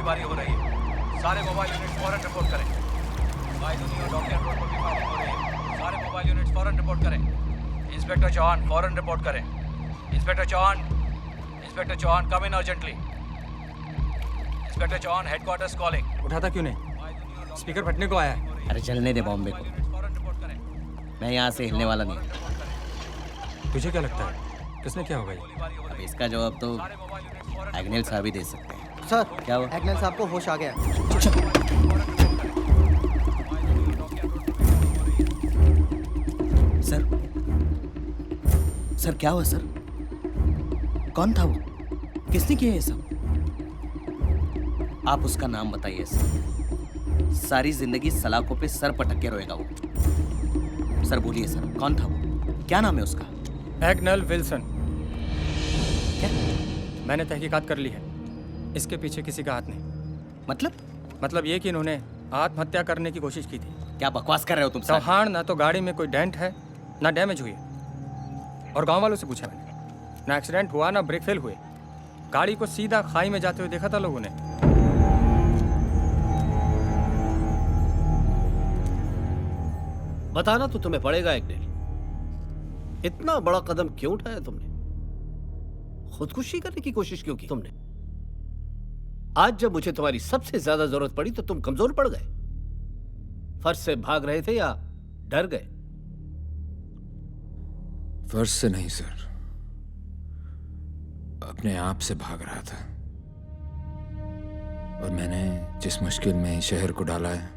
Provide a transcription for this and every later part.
गोलीबारी हो रही है। सारे मोबाइल यूनिट फौरन रिपोर्ट करें। बायदुनी और डॉक्टर रोड पर भी फायरिंग हो रही है। सारे मोबाइल यूनिट फौरन रिपोर्ट करें। इंस्पेक्टर चौहान फौरन रिपोर्ट करें। Inspector Chauhan come in urgently. Inspector Chauhan headquarters calling. उठाता क्यों नहीं? स्पीकर फटने को आया है। अरे चलने दे बॉम्बे को, मैं यहाँ से हिलने वाला नहीं। तुझे क्या लगता है किसने क्या होगा ये? अब इसका जवाब तो एग्नेल साहब ही दे सकते हैं। सर क्या हुआ? एग्नेल साहब को होश आ गया। सर सर क्या हुआ सर? कौन था वो? किसने किया ये सब? आप उसका नाम बताइए सर। सारी जिंदगी सलाखों पे सर पटक के रोएगा वो। सर बोलिए सर, कौन था वो? क्या नाम है उसका? Agnel Wilson. क्या? मैंने तहकीकात कर ली है। इसके पीछे किसी का हाथ नहीं। मतलब ये कि इन्होंने आत्महत्या करने की कोशिश की थी। क्या बकवास कर रहे हो तुम सर? चौहान ना तो गाड़ी में कोई डेंट है ना डैमेज हुई है। और गांव वालों से पूछा मैंने, ना एक्सीडेंट हुआ ना ब्रेक फेल हुए। गाड़ी को सीधा खाई में जाते हुए देखा था लोगों ने। बताना तो तुम्हें पड़ेगा एग्नेल, इतना बड़ा कदम क्यों उठाया तुमने? खुदकुशी करने की कोशिश क्यों की तुमने? आज जब मुझे तुम्हारी सबसे ज्यादा जरूरत पड़ी तो तुम कमजोर पड़ गए। फर्ज से भाग रहे थे या डर गए? फर्ज से नहीं सर, अपने आप से भाग रहा था। और मैंने जिस मुश्किल में शहर को डाला है,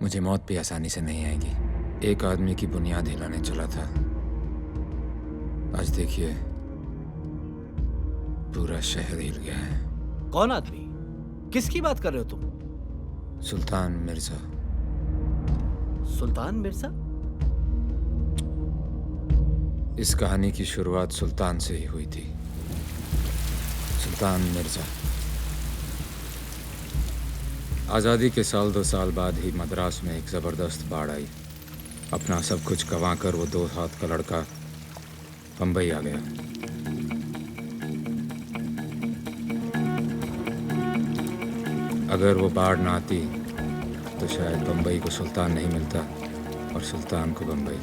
मुझे मौत भी आसानी से नहीं आएगी। एक आदमी की बुनियाद हिलाने चला था, आज देखिए पूरा शहर हिल गया है। कौन आदमी? किसकी बात कर रहे हो तुम? सुल्तान मिर्जा। सुल्तान मिर्जा? इस कहानी की शुरुआत सुल्तान से ही हुई थी। सुल्तान मिर्जा आज़ादी के साल 2 साल बाद ही मद्रास में एक ज़बरदस्त बाढ़ आई। अपना सब कुछ गंवाकर वो 2 हाथ का लड़का बम्बई आ गया। अगर वो बाढ़ ना आती तो शायद बम्बई को सुल्तान नहीं मिलता और सुल्तान को बम्बई।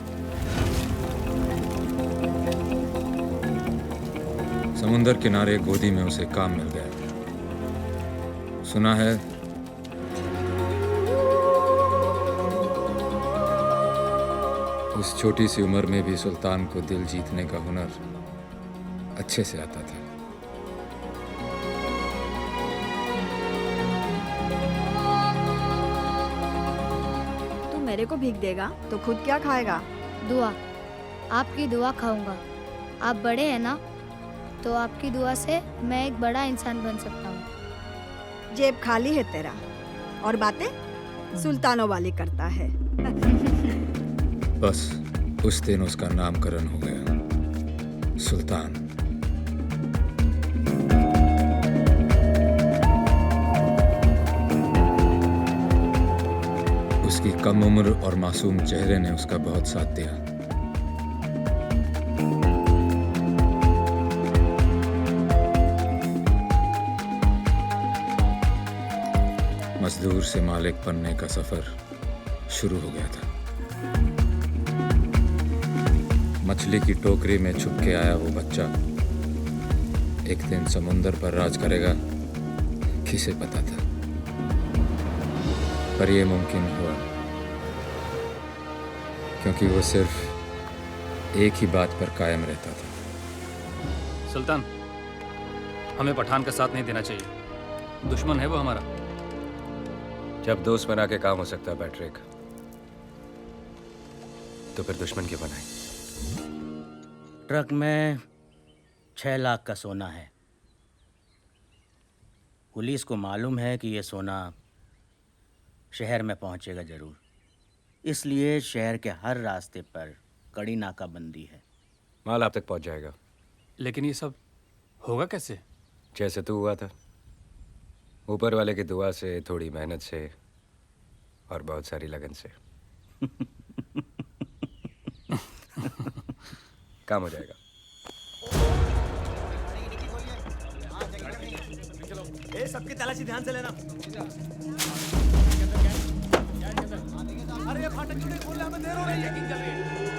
समुंदर किनारे गोदी में उसे काम मिल गया। सुना है उस छोटी सी उम्र में भी सुल्तान को दिल जीतने का हुनर अच्छे से आता था। तू मेरे को भीख देगा तो खुद क्या खाएगा? दुआ, आपकी दुआ खाऊंगा। आप बड़े हैं ना, तो आपकी दुआ से मैं एक बड़ा इंसान बन सकता हूँ। जेब खाली है तेरा और बातें सुल्तानों वाली करता है। बस उस दिन उसका नामकरण हो गया, सुल्तान। उसकी कम उम्र और मासूम चेहरे ने उसका बहुत साथ दिया। मजदूर से मालिक बनने का सफर शुरू हो गया था। मछली की टोकरी में छुप के आया वो बच्चा एक दिन समुंदर पर राज करेगा, किसे पता था। पर यह मुमकिन हुआ क्योंकि वो सिर्फ एक ही बात पर कायम रहता था। सुल्तान, हमें पठान का साथ नहीं देना चाहिए। दुश्मन है वो हमारा। जब दोस्त बना के काम हो सकता है पैट्रिक, तो फिर दुश्मन क्यों बनाए? ट्रक में 6 लाख का सोना है। पुलिस को मालूम है कि ये सोना शहर में पहुंचेगा जरूर, इसलिए शहर के हर रास्ते पर कड़ी नाकाबंदी है। माल आप तक पहुंच जाएगा। लेकिन ये सब होगा कैसे? जैसे तू हुआ था, ऊपर वाले की दुआ से, थोड़ी मेहनत से और बहुत सारी लगन से काम हो जाएगा। ए सबकी तलाशी ध्यान से लेना। अरे ये फाटक क्यों नहीं खोल रहे? हमें देर हो रही है। चेकिंग चल रही है।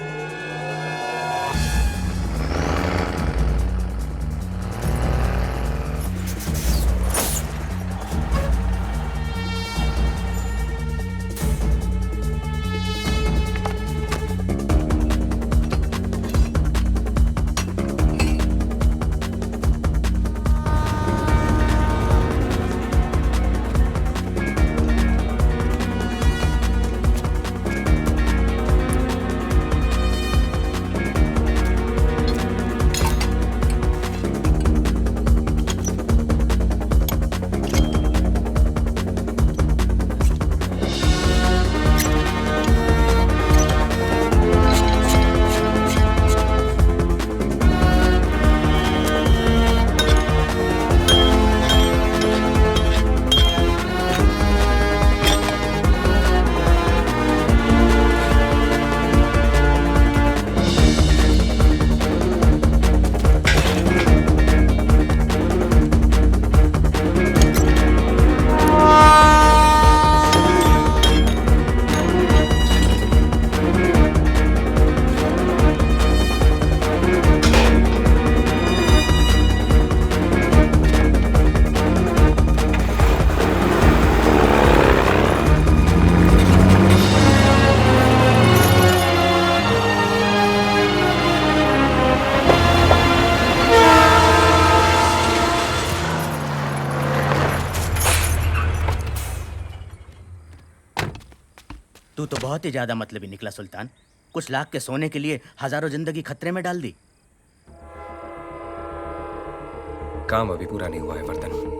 तू तो बहुत ही ज्यादा मतलबी निकला सुल्तान। कुछ लाख के सोने के लिए हजारों जिंदगी खतरे में डाल दी। काम अभी पूरा नहीं हुआ है वर्धन।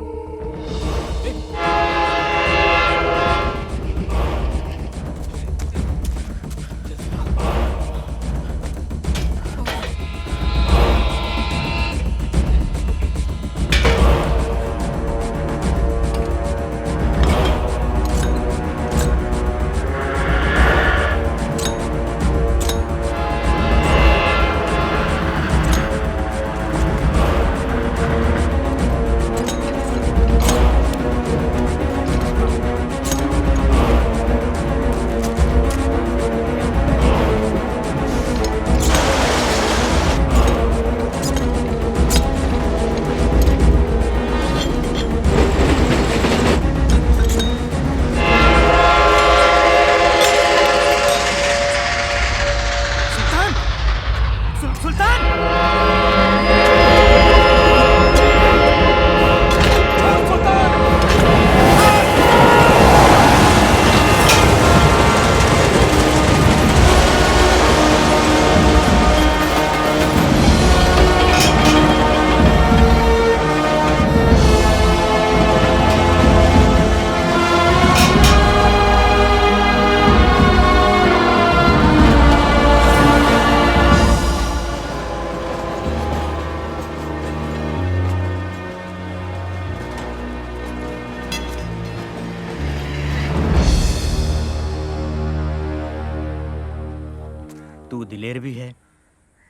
तू दिलेर भी है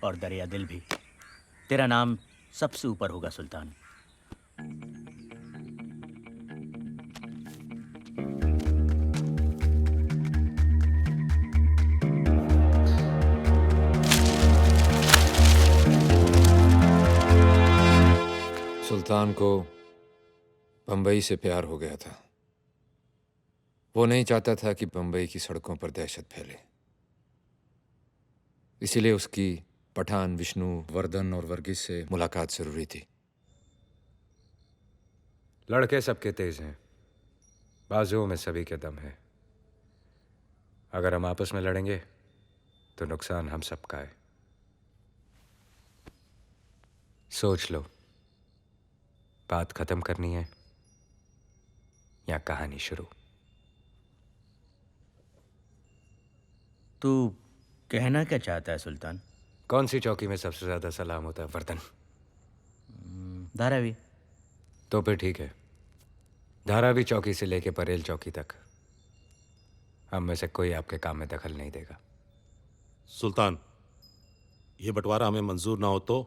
और दरिया दिल भी। तेरा नाम सबसे ऊपर होगा सुल्तान। सुल्तान को बंबई से प्यार हो गया था। वो नहीं चाहता था कि बंबई की सड़कों पर दहशत फैले, इसीलिए उसकी पठान, विष्णु, वर्धन और वर्गीस से मुलाकात जरूरी थी। लड़के सबके तेज हैं, बाजुओं में सभी के दम है। अगर हम आपस में लड़ेंगे तो नुकसान हम सबका है। सोच लो, बात खत्म करनी है या कहानी शुरू? तू कहना क्या चाहता है सुल्तान? कौन सी चौकी में सबसे ज्यादा सलाम होता है वर्धन? धारावी। तो फिर ठीक है, धारावी चौकी से लेके परेल चौकी तक हम में से कोई आपके काम में दखल नहीं देगा। सुल्तान, ये बंटवारा हमें मंजूर ना हो तो?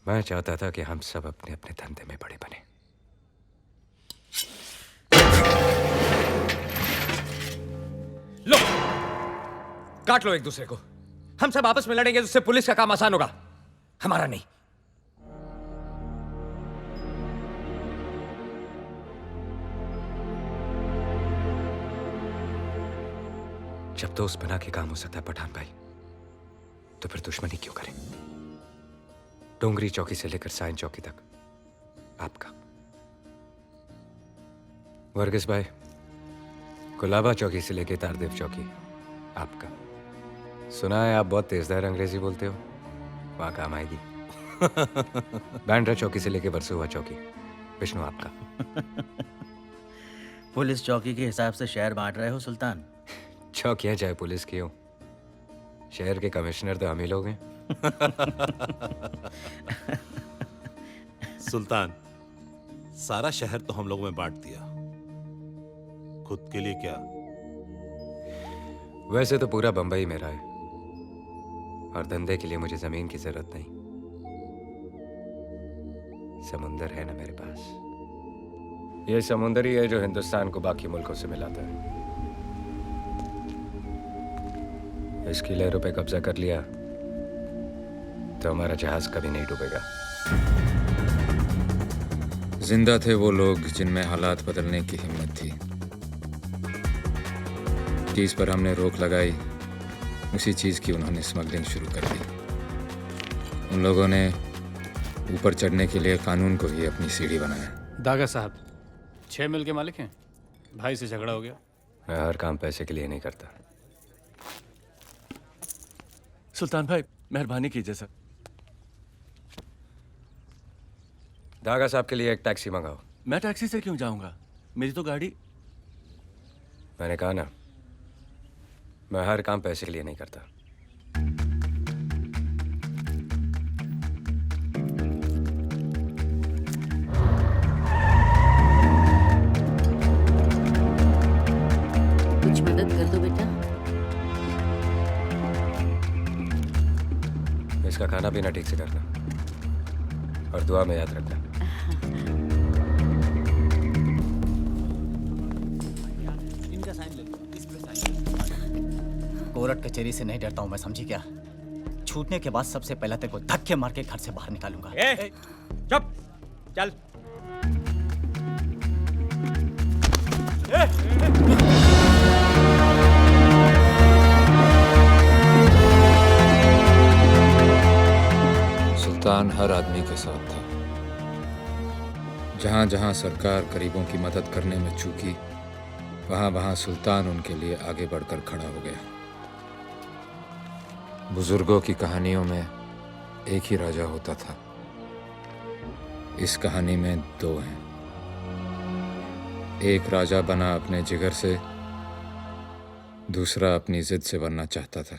मैं चाहता था कि हम सब अपने अपने धंधे में बड़े बने। लो, काट लो एक दूसरे को। हम सब आपस में लड़ेंगे तो उससे पुलिस का काम आसान होगा, हमारा नहीं। जब दोस्त बना के काम हो सकता है पठान भाई, तो फिर दुश्मनी क्यों करें? डोंगरी चौकी से लेकर साइन चौकी तक आपका, वर्गीस भाई गुलाबा चौकी से लेकर तारदेव चौकी आपका। सुना है आप बहुत तेजदार अंग्रेजी बोलते हो, वहां काम आएगी। बैंड्रा चौकी से लेकर वर्सोवा चौकी विष्णु आपका। पुलिस चौकी के हिसाब से शहर बांट रहे हो सुल्तान? चौकियां चाहे पुलिस की हो, शहर के कमिश्नर तो हम ही लोग हैं। सुल्तान, सारा शहर तो हम लोगों में बांट दिया, खुद के लिए क्या? वैसे तो पूरा बंबई मेरा है, और धंधे के लिए मुझे जमीन की जरूरत नहीं। समुंदर है ना मेरे पास। ये समुंदर ही है जो हिंदुस्तान को बाकी मुल्कों से मिलाता है। इसकी लहरों पे कब्जा कर लिया तो हमारा जहाज कभी नहीं डूबेगा। जिंदा थे वो लोग जिनमें हालात बदलने की हिम्मत थी। चीज पर हमने रोक लगाई, उसी चीज की उन्होंने स्मगलिंग शुरू कर दी। उन लोगों ने ऊपर चढ़ने के लिए कानून को ही अपनी सीढ़ी बनाया। दागा साहब 6 मिल के मालिक हैं, भाई से झगड़ा हो गया। मैं हर काम पैसे के लिए नहीं करता। सुल्तान भाई मेहरबानी कीजिए सर। दागा साहब के लिए एक टैक्सी मंगाओ। मैं टैक्सी से क्यों जाऊंगा, मेरी तो गाड़ी। मैंने कहा ना, मैं हर काम पैसे के लिए नहीं करता। कुछ मदद कर दो बेटा। इसका खाना पीना ठीक से करना और दुआ में याद रखना। इनका साइन ले लो, इस पे साइन। कोर्ट कचहरी से नहीं डरता हूं मैं, समझी क्या? छूटने के बाद सबसे पहले तेरे को धक्के मार के घर से बाहर निकालूंगा। चुप, चल। सुल्तान हर आदमी के साथ था। जहां जहां सरकार गरीबों की मदद करने में चूकी, वहां वहां सुल्तान उनके लिए आगे बढ़कर खड़ा हो गया। बुजुर्गों की कहानियों में एक ही राजा होता था, इस कहानी में 2 हैं। एक राजा बना अपने जिगर से, दूसरा अपनी जिद से बनना चाहता था।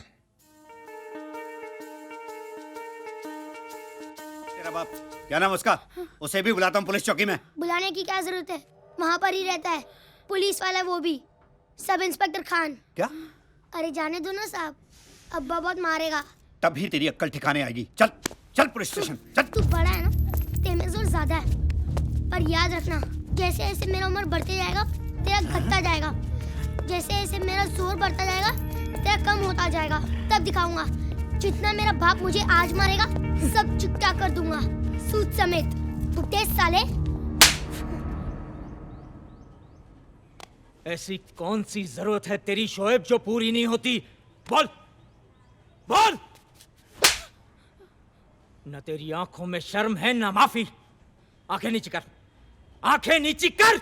बाप क्या नाम उसका? उसे भी बुलाता हूँ पुलिस चौकी में। बुलाने की क्या जरूरत है, वहाँ पर ही रहता है पुलिस वाला, वो भी सब इंस्पेक्टर खान। क्या? अरे जाने दो ना साहब, अब्बा बहुत मारेगा। तब ही तेरी अक्ल ठिकाने आएगी। चल चल पुलिस स्टेशन चल। तू बड़ा है ना, तेरे जोर ज्यादा है, पर याद रखना जैसे जैसे मेरा उम्र बढ़ते जाएगा तेरा घटता जाएगा, जैसे जैसे मेरा जोर बढ़ता जाएगा तेरा कम होता जाएगा। तब दिखाऊंगा जितना मेरा बाप मुझे आज मारेगा सब चुकता कर दूंगा, सूद समेत। बुड्ढे साले। ऐसी कौन सी जरूरत है तेरी शोएब जो पूरी नहीं होती? बोल बोल। न तेरी आंखों में शर्म है न माफी। आंखें नीची कर, आंखें नीची कर।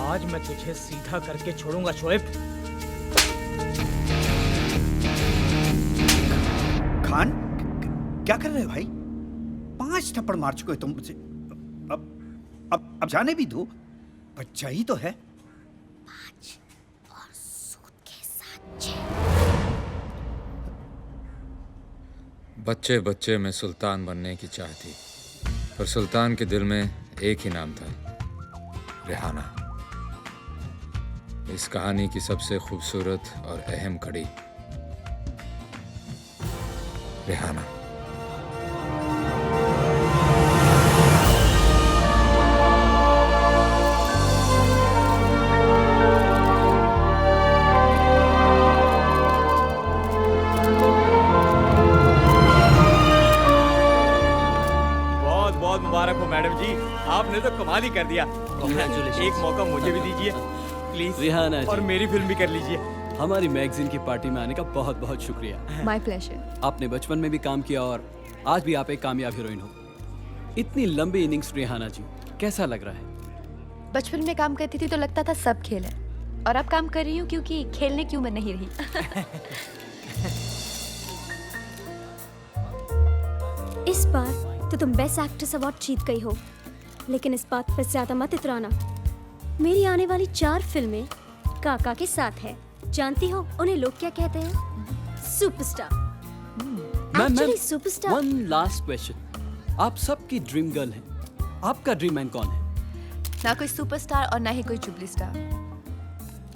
आज मैं तुझे सीधा करके छोड़ूंगा शोएब। खान क्या कर रहे हो भाई? 5 थप्पड़ मार चुके हो तुम मुझे। अब जाने भी दो, बच्चा ही तो है। 5 और सूद के साथ 6। बच्चे बच्चे में सुल्तान बनने की चाह थी, पर सुल्तान के दिल में एक ही नाम था, रेहाना। इस कहानी की सबसे खूबसूरत और अहम कड़ी, रेहाना। बहुत बहुत मुबारक हो मैडम जी, आपने तो कमाल ही कर दिया। एक मौका मुझे भी दीजिए प्लीज, रिहाना और जी, मेरी फिल्म भी कर लीजिए। हमारी मैगजीन की पार्टी में आने का बहुत बहुत शुक्रिया। My pleasure. आपने बचपन में भी काम किया और आज भी आप एक कामयाब हीरोइन हो। इतनी लंबी इनिंग्स रिहाना जी, कैसा लग रहा है? बचपन में काम करती थी तो लगता था सब खेल है, और अब काम कर रही हूँ क्योंकि खेलने की उम्र नहीं रही। इस बार तो तुम बेस्ट एक्ट्रेस अवार्ड जीत गई हो, लेकिन इस बात पर ज्यादा मत इतराना। मेरी आने वाली 4 फिल्में काका के साथ है। जानती हो उन्हें लोग क्या कहते हैं? Superstar. Actually superstar. One last question, आप सबकी ड्रीम गर्ल हैं, आपका ड्रीम मैन कौन है? ना कोई सुपरस्टार और ना ही कोई जुबली स्टार।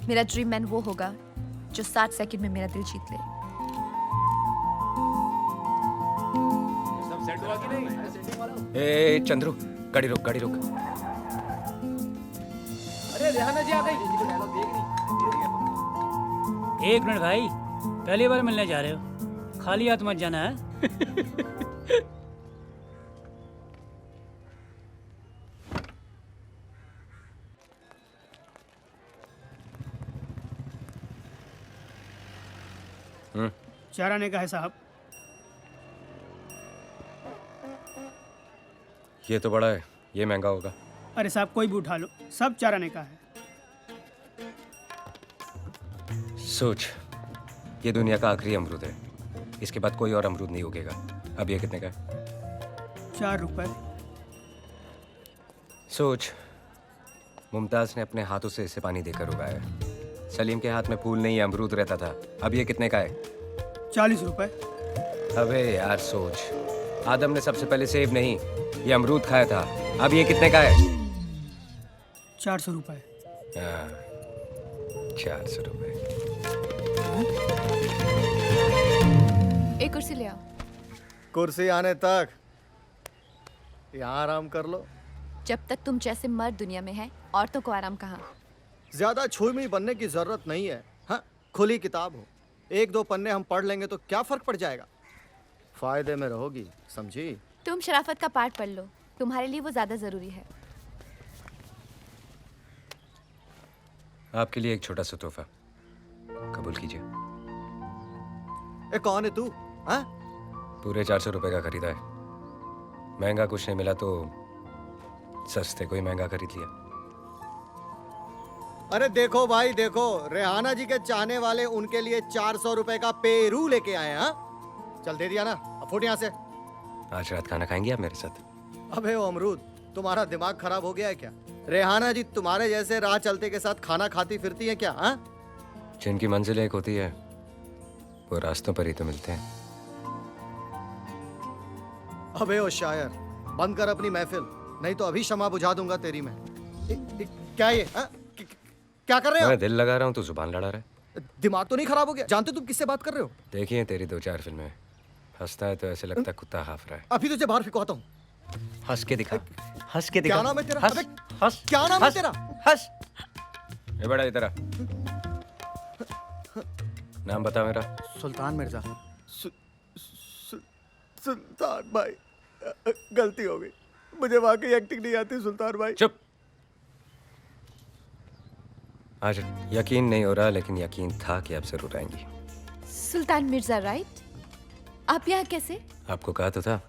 मेरा ड्रीम मैन वो होगा जो 60 सेकंड में मेरा दिल जीत ले। ए चंद्रू, गाड़ी रोक, गाड़ी रोक। अरे रेहाना जी आ गई। एक मिनट भाई, पहली बार मिलने जा रहे हो, खाली हाथ मत जाना है। चार आने का है साहब। ये तो बड़ा है, ये महंगा होगा। अरे साहब कोई भी उठा लो, सब 4 आने का है। सोच, ये दुनिया का आखिरी अमरूद है, इसके बाद कोई और अमरूद नहीं उगेगा। अब ये कितने का है? 4 रुपए। सोच, मुमताज ने अपने हाथों से इसे पानी देकर उगाया। सलीम के हाथ में फूल नहीं अमरूद रहता था। अब ये कितने का है? 40 रुपए। अबे यार सोच, आदम ने सबसे पहले सेब नहीं, ये अमरूद खाया था। अब ये कितने का है? 400 रुपए। 400 रुपए। एक कुर्सी ले आओ। कुर्सी आने तक यहाँ आराम कर लो। जब तक तुम जैसे मर्द दुनिया में है, औरतों को आराम कहाँ। ज्यादा छुई बनने की जरूरत नहीं है। हाँ, खुली किताब हो, 1-2 पन्ने हम पढ़ लेंगे तो क्या फर्क पड़ जाएगा। फायदे में रहोगी, समझी? तुम शराफत का पाठ पढ़ लो, तुम्हारे लिए वो ज्यादा जरूरी है। आपके लिए एक छोटा सा तोहफा, कबूल कीजिए। कौन है तू? हाँ? पूरे 400 रुपए का खरीदा है। महंगा कुछ नहीं मिला तो सस्ते को ही महंगा खरीद लिया। अरे देखो भाई देखो, रेहाना जी के चाहने वाले उनके लिए 400 रुपए का पेरू लेके आए। हाँ, चल दे दिया ना, अब फुट यहाँ से। आज रात खाना खाएंगे आप मेरे साथ? अबे ओ अमरूद, तुम्हारा दिमाग खराब हो गया है क्या? रेहाना जी तुम्हारे जैसे राह चलते के साथ खाना खाती फिरती है क्या? हाँ? जिनकी मंजिल एक होती है वो रास्तों पर ही तो मिलते हैं। अबे ओ शायर, बंद कर अपनी महफिल, नहीं तो अभी शमा बुझा दूंगा तेरी मैं। क्या ये? हाँ? क्या कर रहे हो? मैं दिल लगा रहा हूँ तो जुबान लड़ा रहा है। दिमाग तो नहीं खराब हो गया? जानते तुम किससे बात कर रहे हो? देखिए तेरी 2-4 फिल्में, हंसता है तो ऐसे लगता है कुत्ता हाफ रहा है। अभी तुझे बाहर फिकवाता हूँ। हंस के दिखा, हंस के दिखा। क्या नाम है तेरा? हंस, हंस, क्या नाम है हंस, तेरा? हंस। ये बड़ा इधर आ। नाम बता मेरा। सुल्तान मिर्जा। सुल्तान भाई, गलती हो गई, मुझे वाकई एक्टिंग नहीं आती सुल्तान भाई। चुप। आज यकीन नहीं हो रहा, लेकिन यकीन था कि आप जरूर आएंगी। सुल्तान मिर्जा राइट? आप यहाँ कैसे? आपको कहा तो था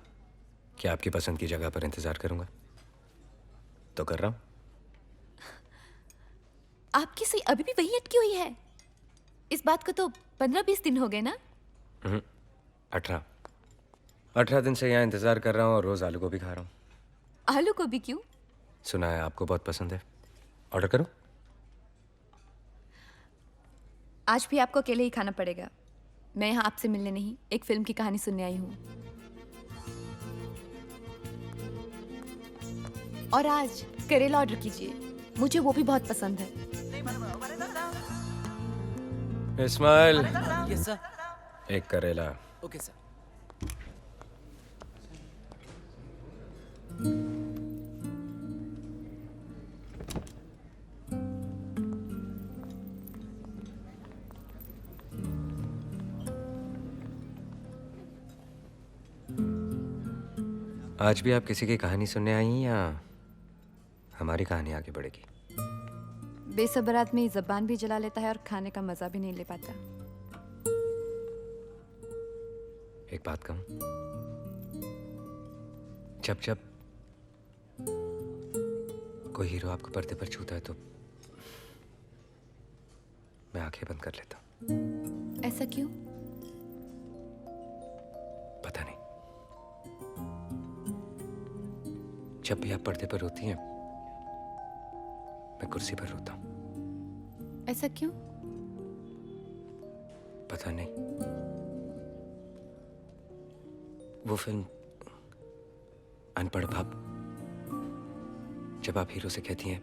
कि आपकी पसंद की जगह पर इंतजार करूंगा, तो कर रहा हूं। आपकी सुई अभी भी वही अटकी हुई है? इस बात को तो 15-20 दिन हो गए ना? 18 दिन से यहाँ इंतजार कर रहा हूँ और रोज आलू गोभी खा रहा हूँ। आलू गोभी क्यों? सुना है आपको बहुत पसंद है। ऑर्डर करूँ? आज भी आपको अकेले ही खाना पड़ेगा। मैं यहाँ आपसे मिलने नहीं, एक फिल्म की कहानी सुनने आई हूँ। और आज करेला ऑर्डर कीजिए, मुझे वो भी बहुत पसंद है। Ismail, yes sir. एक करेला। Okay sir. आज भी आप किसी की कहानी सुनने आई हैं या हमारी कहानी आगे बढ़ेगी? बेसब्र आदमी जबान भी जला लेता है और खाने का मजा भी नहीं ले पाता। एक बात कहूं, जब जब कोई हीरो आपको पर्दे पर छूता है तो मैं आंखें बंद कर लेता हूं। ऐसा क्यों? पता नहीं, जब भी आप पर्दे पर होती हैं मैं कुर्सी पर रोता हूं। ऐसा क्यों? पता नहीं, वो फिल्म अनपढ़ भाव, जब आप हीरो से कहती हैं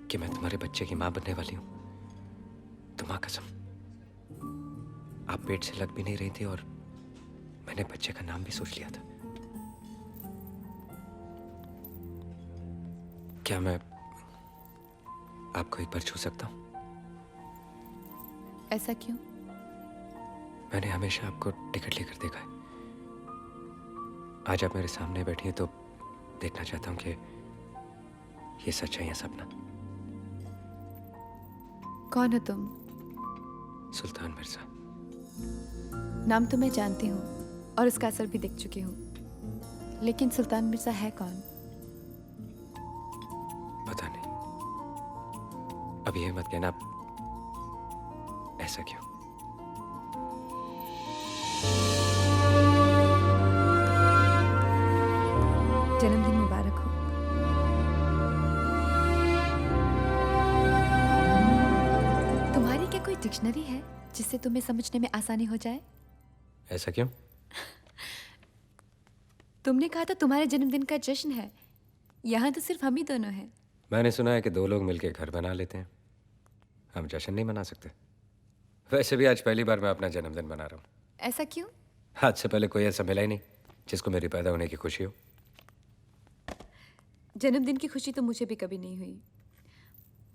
कि मैं तुम्हारे बच्चे की मां बनने वाली हूं, तो मां कसम आप पेट से लग भी नहीं रही थी और मैंने बच्चे का नाम भी सोच लिया था। क्या मैं आपको एक बार छू सकता हूं? ऐसा क्यों? मैंने हमेशा आपको टिकट लेकर देखा है। आज आप मेरे सामने बैठी हैं तो देखना चाहता हूं कि ये सच है या सपना। कौन हो तुम? सुल्तान मिर्जा। नाम तो मैं जानती हूँ और उसका असर भी देख चुकी हूँ, लेकिन सुल्तान मिर्जा है कौन? पता नहीं। अब ये मत कहना ऐसा क्यों। जन्मदिन मुबारक हो। तुम्हारी क्या कोई डिक्शनरी है जिससे तुम्हें समझने में आसानी हो जाए? ऐसा क्यों? तुमने कहा था तुम्हारे जन्मदिन का जश्न है, यहाँ तो सिर्फ हम ही दोनों हैं। मैंने सुना है कि दो लोग मिलकर घर बना लेते हैं, हम जश्न नहीं मना सकते। वैसे भी आज पहली बार मैं अपना जन्मदिन मना रहा हूँ। ऐसा क्यों? आज से पहले कोई ऐसा मिला ही नहीं जिसको मेरी पैदा होने की खुशी हो। जन्मदिन की खुशी तो मुझे भी कभी नहीं हुई।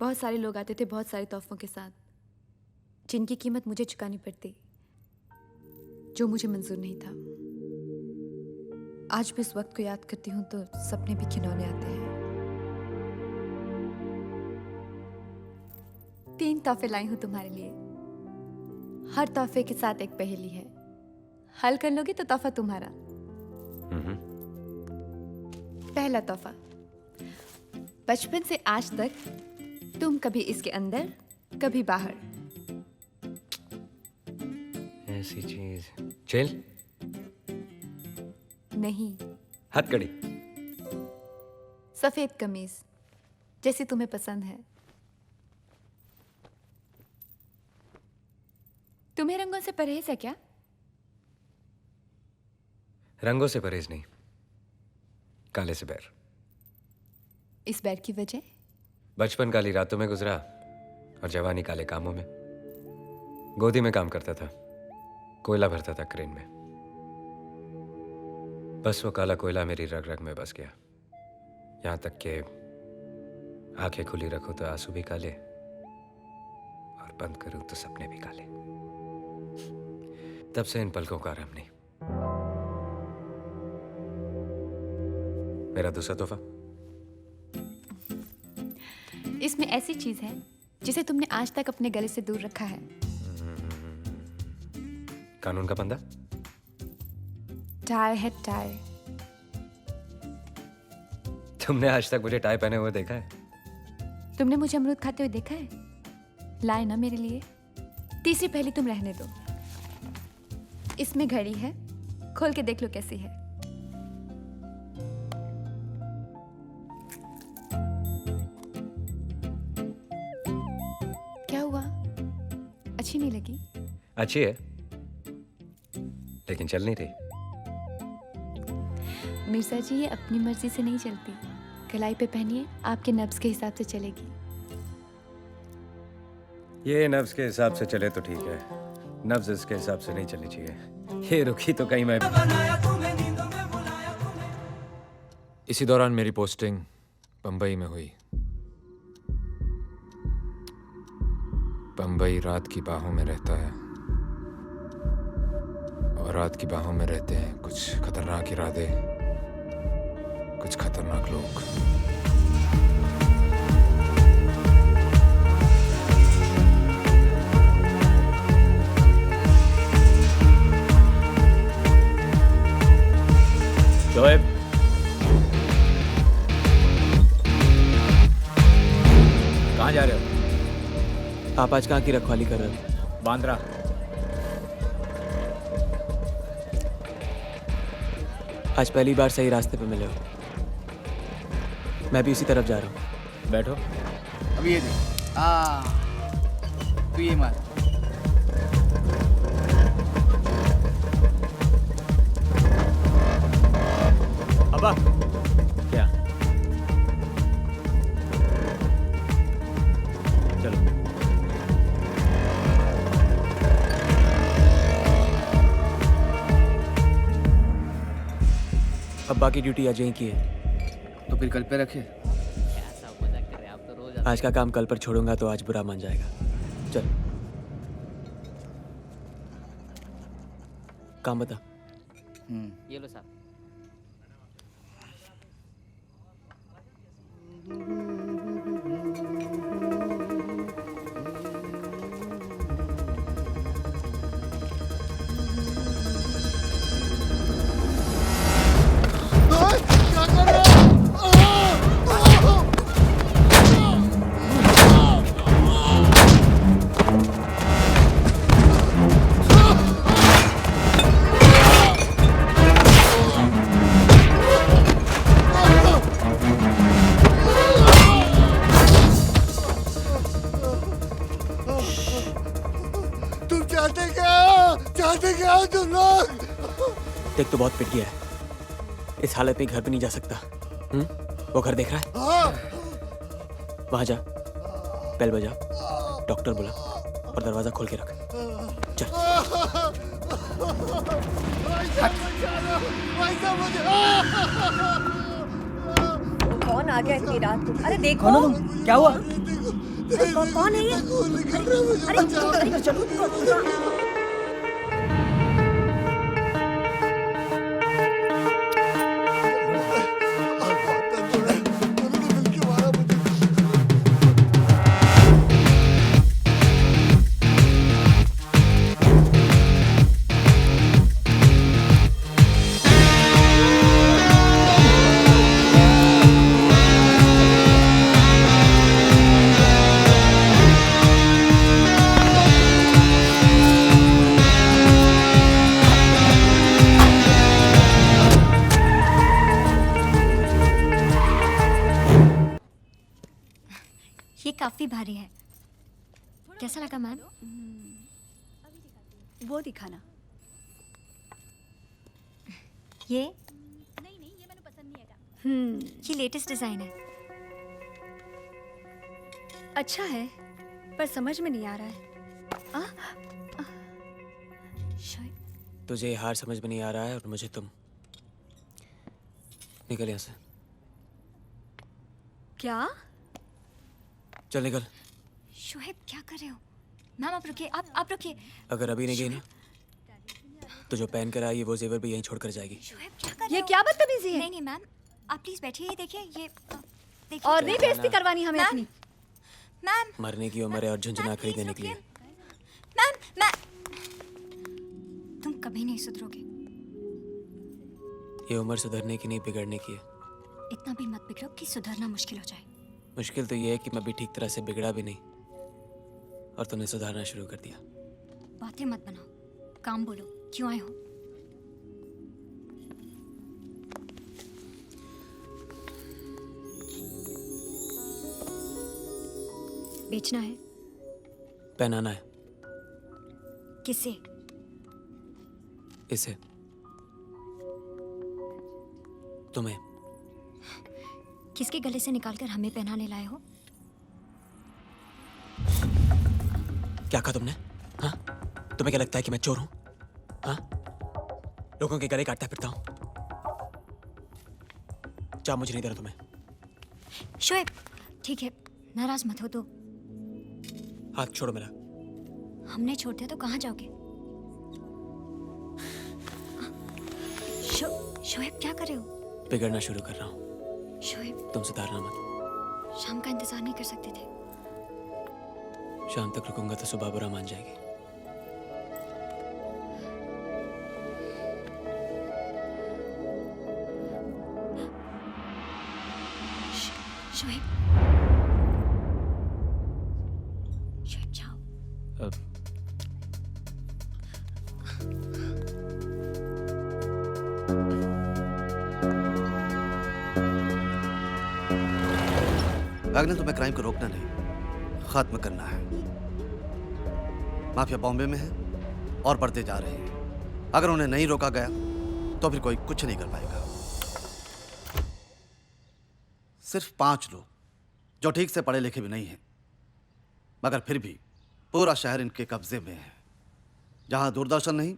बहुत सारे लोग आते थे बहुत सारे तोहफों के साथ, जिनकी कीमत मुझे चुकानी पड़ती, जो मुझे मंजूर नहीं था। आज भी उस वक्त को याद करती हूँ तो सपने भी खिलौने आते हैं। 3 तोहफे लाई हूँ तुम्हारे लिए। हर तोहफे के साथ एक पहेली है, हल कर लोगे तो तोहफा तुम्हारा। पहला तोहफा, बचपन से आज तक तुम कभी इसके अंदर कभी बाहर। ऐसी चीज जेल नहीं, हथकड़ी, सफेद कमीज जैसी तुम्हें पसंद है। तुम्हें रंगों से परहेज है क्या? रंगों से परहेज नहीं, काले से बैर। इस बैर की वजह? बचपन काली रातों में गुजरा और जवानी काले कामों में। गोदी में काम करता था, कोयला भरता था क्रेन में। बस वो काला कोयला मेरी रग रग में बस गया, यहां तक कि आंखें खुली रखो तो आंसू भी काले और बंद करूं तो सपने भी काले। तब से इन पलकों का आराम नहीं। मेरा दूसरा तोहफा, इसमें ऐसी चीज है जिसे तुमने आज तक अपने गले से दूर रखा है। कानून का बंदा। टाई है टाई। तुमने आज तक मुझे टाई पहने हुए देखा है? तुमने मुझे अमरूद खाते हुए देखा है? लाए ना मेरे लिए। तीसरी पहेली तुम रहने दो। इसमें घड़ी है, खोल के देख लो कैसी है। क्या हुआ? अच्छी नहीं लगी? अच्छी है लेकिन चल नहीं रही। मिर्जा जी, ये अपनी मर्जी से नहीं चलती। कलाई पे पहनिए, आपके नब्ज के हिसाब से चलेगी। ये नफ्स के हिसाब से चले तो ठीक है, नफ्स इसके हिसाब से नहीं चलनी चाहिए। ये रुकी तो कहीं मैं। इसी दौरान मेरी पोस्टिंग बम्बई में हुई। बम्बई रात की बाहों में रहता है, और रात की बाहों में रहते हैं कुछ खतरनाक इरादे, कुछ खतरनाक लोग। शोएब, कहाँ जा रहे हो? आप आज कहाँ की रखवाली कर रहे हो? बांद्रा। आज पहली बार सही रास्ते पे मिले हो। मैं भी उसी तरफ जा रहा हूँ। बैठो। अब ये देख, तू ये मार। अब्बा क्या? चलो। अब्बा की ड्यूटी आज यहीं की है। तो फिर कल पे रखे। आज का काम कल पर छोड़ूंगा तो आज बुरा मान जाएगा। चल काम बता। ये लो साहब। देख तो बहुत पिट गया है, इस हालत में घर पे नहीं जा सकता। वो घर देख रहा है? वहां जा, बेल बजा, डॉक्टर बुला और दरवाजा खोल के रख। चल। कौन आ गया इतनी रात को? अरे देखो। कौन हो तुम? क्या हुआ? कौन है ये? अरे चलो। काफी भारी है। कैसा लगा मैम? वो दिखाना। ये मैंने पसंद नहीं आया। ये लेटेस्ट डिजाइन है। अच्छा है पर समझ में नहीं आ रहा है। तुझे ये हार समझ में नहीं आ रहा है और मुझे तुम। निकल यहाँ से। क्या? चल निकल। शोएब क्या कर रहे हो? मैम आप रुकिए, आप रुकिए। अगर अभी नहीं गई ना तो जो पहन कर आई वो जेवर भी यहीं छोड़ कर जाएगी। शोएब क्या कर रहे हो? ये क्या बदतमीजी है? नहीं मैम, आप प्लीज बैठिए। ये देखिए, ये देखिए। और नहीं बेइज्जती करवानी हमें अपनी। मैम मरने की उम्र है और झुंझुना खरीदने के लिए। मैम तुम कभी नहीं सुधरोगे। ये उम्र सुधरने की नहीं बिगड़ने की है। इतना भी मत बिगड़ो कि सुधरना मुश्किल हो जाए। मुश्किल तो ये है कि मैं भी ठीक तरह से बिगड़ा भी नहीं और तूने सुधारना शुरू कर दिया। बातें मत बनाओ, काम बोलो। क्यों आए हो? बेचना है? पहनाना है। किसे? इसे। तुम्हें। किसके गले से निकालकर हमें पहनाने लाए हो? क्या कहा तुमने? हाँ, तुम्हें क्या लगता है कि मैं चोर हूं? हाँ, लोगों के गले काटता फिरता हूं? जा, मुझे नहीं दे रहा तुम्हें। शोएब, ठीक है, नाराज मत हो। तो हाथ छोड़ो मेरा। हमने छोड़ दिया तो कहाँ जाओगे? शोएब, क्या कर रहे हो? बिगड़ना शुरू कर रहा हूँ। शोएब, तुम सुधारना मत। शाम का इंतजार नहीं कर सकते थे? शाम तक रुकूंगा तो सुबह बुरा मान जाएगी। शोएब, शोएब जाओ। वैगनर, तुम्हें क्राइम को रोकना नहीं, खत्म करना है। माफिया बॉम्बे में है और बढ़ते जा रहे हैं। अगर उन्हें नहीं रोका गया तो फिर कोई कुछ नहीं कर पाएगा। सिर्फ 5 लोग जो ठीक से पढ़े लिखे भी नहीं हैं, मगर फिर भी पूरा शहर इनके कब्जे में है। जहां दूरदर्शन नहीं,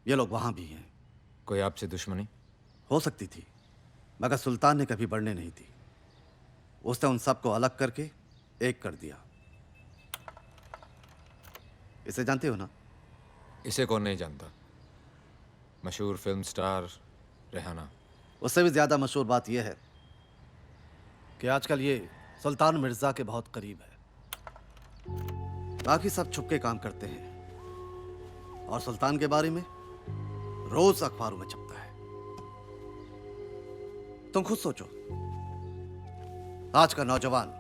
ये लोग वहां भी हैं। कोई आपसे दुश्मनी? हो सकती थी, मगर सुल्तान ने कभी बढ़ने नहीं दी। उसने उन सबको अलग करके एक कर दिया। इसे जानते हो ना? इसे कौन नहीं जानता? मशहूर फिल्म स्टार रेहाना। उससे भी ज्यादा मशहूर बात यह है कि आजकल ये सुल्तान मिर्जा के बहुत करीब है। बाकी सब छुपके काम करते हैं और सुल्तान के बारे में रोज अखबारों में छपता है। तुम खुद सोचो, आज का नौजवान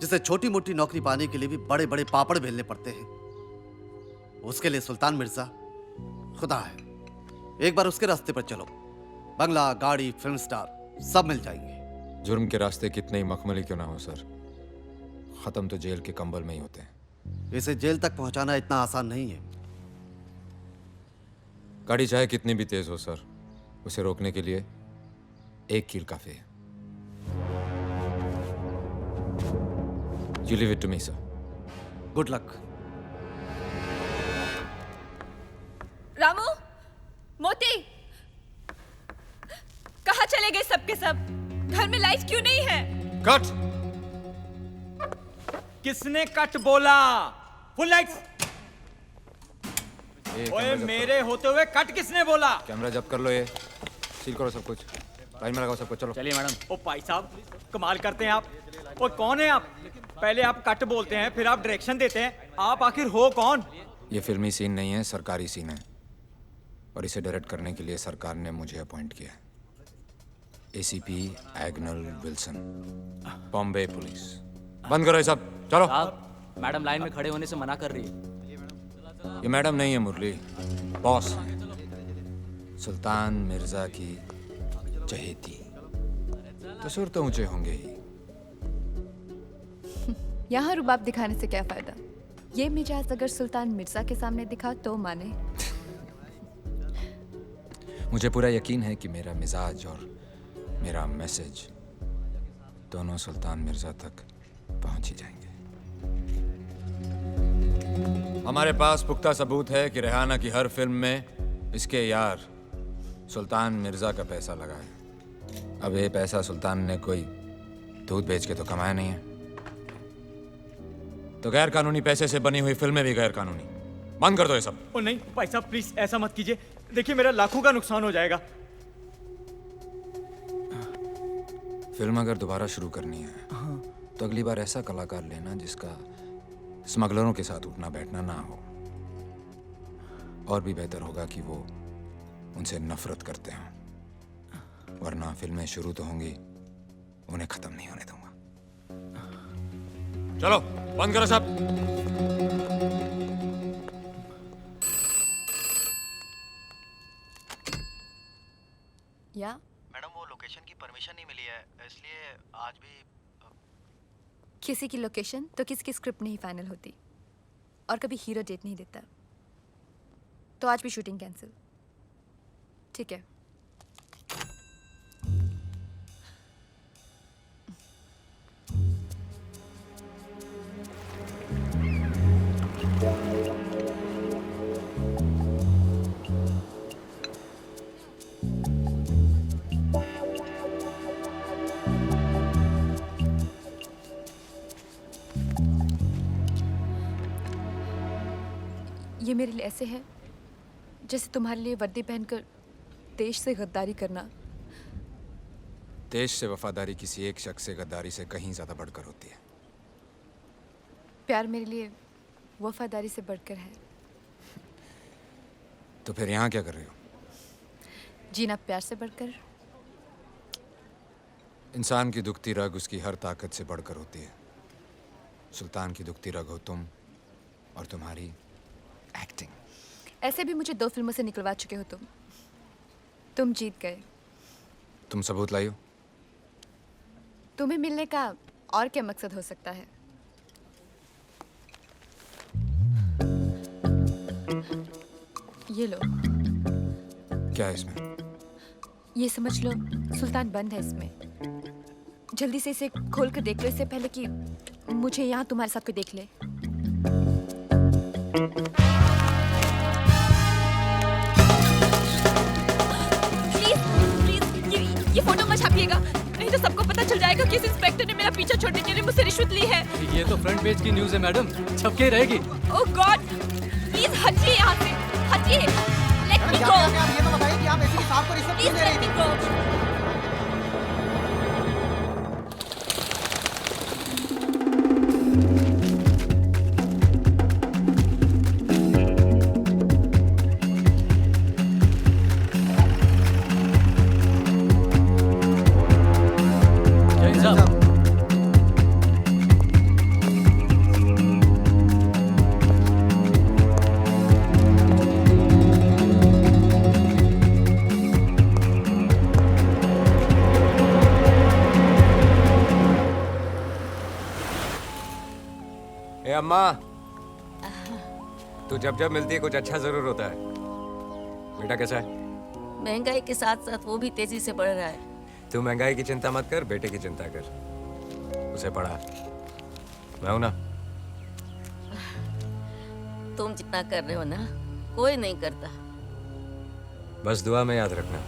जिसे छोटी मोटी नौकरी पाने के लिए भी बड़े बड़े पापड़ बेलने पड़ते हैं, उसके लिए सुल्तान मिर्जा खुदा है। एक बार उसके रास्ते पर चलो, बंगला, गाड़ी, फिल्म स्टार सब मिल जाएंगे। जुर्म के रास्ते कितने ही मखमली क्यों ना हो सर, खत्म तो जेल के कंबल में ही होते हैं। इसे जेल तक पहुंचाना इतना आसान नहीं है। गाड़ी चाहे कितनी भी तेज हो सर, उसे रोकने के लिए एक कील काफी है। You leave it to me, sir. Good luck. Ramu, मोती, कहाँ चले गए सबके सब? घर में लाइट क्यों नहीं है? कट! किसने कट बोला? Full lights. ओए, मेरे होते हुए कट किसने बोला? कैमरा जब्त कर लो, ये सील करो सब कुछ, लाइन में लगाओ सबको। चलो चलिए मैडम। ओ भाई साहब, कमाल करते हैं आप। और कौन है आप? पहले आप कट बोलते हैं, फिर आप डायरेक्शन देते हैं। आप आखिर हो कौन? ये फिल्मी सीन नहीं है, सरकारी सीन है, और इसे डायरेक्ट करने के लिए सरकार ने मुझे अपॉइंट किया है। ACP Agnel Wilson, Bombay police. बंद करो ये सब, चलो। मैडम लाइन में खड़े होने से मना कर रही है। ये मैडम नहीं है मुरली, बॉस है। सुल्तान मिर्जा की चहेती, तो सुर तो ऊंचे होंगे ही। यहाँ रुबाब दिखाने से क्या फायदा? ये मिजाज अगर सुल्तान मिर्जा के सामने दिखा तो माने। मुझे पूरा यकीन है कि मेरा मिजाज और मेरा मैसेज दोनों सुल्तान मिर्जा तक पहुंच ही जाएंगे। हमारे पास पुख्ता सबूत है कि रेहाना की हर फिल्म में इसके यार सुल्तान मिर्जा का पैसा लगा है। अब ये पैसा सुल्तान ने कोई दूध बेच के तो कमाया नहीं है, तो गैर कानूनी पैसे से बनी हुई फिल्में भी गैर कानूनी। बंद कर दो ये सब। ओ नहीं भाई साहब, प्लीज ऐसा मत कीजिए। देखिए, मेरा लाखों का नुकसान हो जाएगा। फिल्म अगर दोबारा शुरू करनी है तो अगली बार ऐसा कलाकार लेना जिसका स्मगलरों के साथ उठना बैठना ना हो। और भी बेहतर होगा कि वो उनसे नफरत करते हों, वरना फिल्में शुरू तो होंगी, उन्हें खत्म नहीं होने दूंगा। चलो बंद करो सब। या मैडम, वो लोकेशन की परमिशन नहीं मिली है, इसलिए आज भी किसी की लोकेशन तो किसी की स्क्रिप्ट नहीं फाइनल होती, और कभी हीरो डेट नहीं देता। तो आज भी शूटिंग कैंसिल। ठीक है। ये मेरे लिए ऐसे है जैसे तुम्हारे लिए वर्दी पहनकर देश से गद्दारी करना। देश से वफादारी किसी एक शख्स से गद्दारी से कहीं ज्यादा बढ़कर होती है। प्यार मेरे लिए वफादारी से बढ़कर है। तो फिर यहाँ क्या कर रहे हो? जीना प्यार से बढ़कर। इंसान की दुखती रग उसकी हर ताकत से बढ़कर होती है। सुल्तान की दुखती रग हो तुम और तुम्हारी एक्टिंग। ऐसे भी मुझे 2 फिल्मों से निकलवा चुके हो तुम जीत गए। तुम सबूत लाइयो। तुम्हें मिलने का और क्या मकसद हो सकता है? ये लो। क्या है इसमें? ये समझ लो सुल्तान बंद है इसमें। जल्दी से इसे खोल कर देख लो इससे पहले कि मुझे यहाँ तुम्हारे साथ कोई देख ले। प्लीज ये फोटो मत छापिएगा, नहीं तो सबको पता चल जाएगा कि इस इंस्पेक्टर ने मेरा पीछा छोड़ने के लिए मुझसे रिश्वत ली है। ये तो फ्रंट पेज की न्यूज़ है मैडम, छपके रहेगी। ओह गॉड, प्लीज हटिए यहाँ से, हटिए। लेट मी गो। ये तो बताइए कि आप ऐसी साहब को रिश्वत क्यों दे रही थी? अम्मा, तू जब जब मिलती है कुछ अच्छा जरूर होता है। बेटा कैसा है? महंगाई के साथ साथ वो भी तेजी से बढ़ रहा है। तू महंगाई की चिंता मत कर, बेटे की चिंता कर। उसे पढ़ा, मैं हूं ना। तुम जितना कर रहे हो ना कोई नहीं करता। बस दुआ में याद रखना।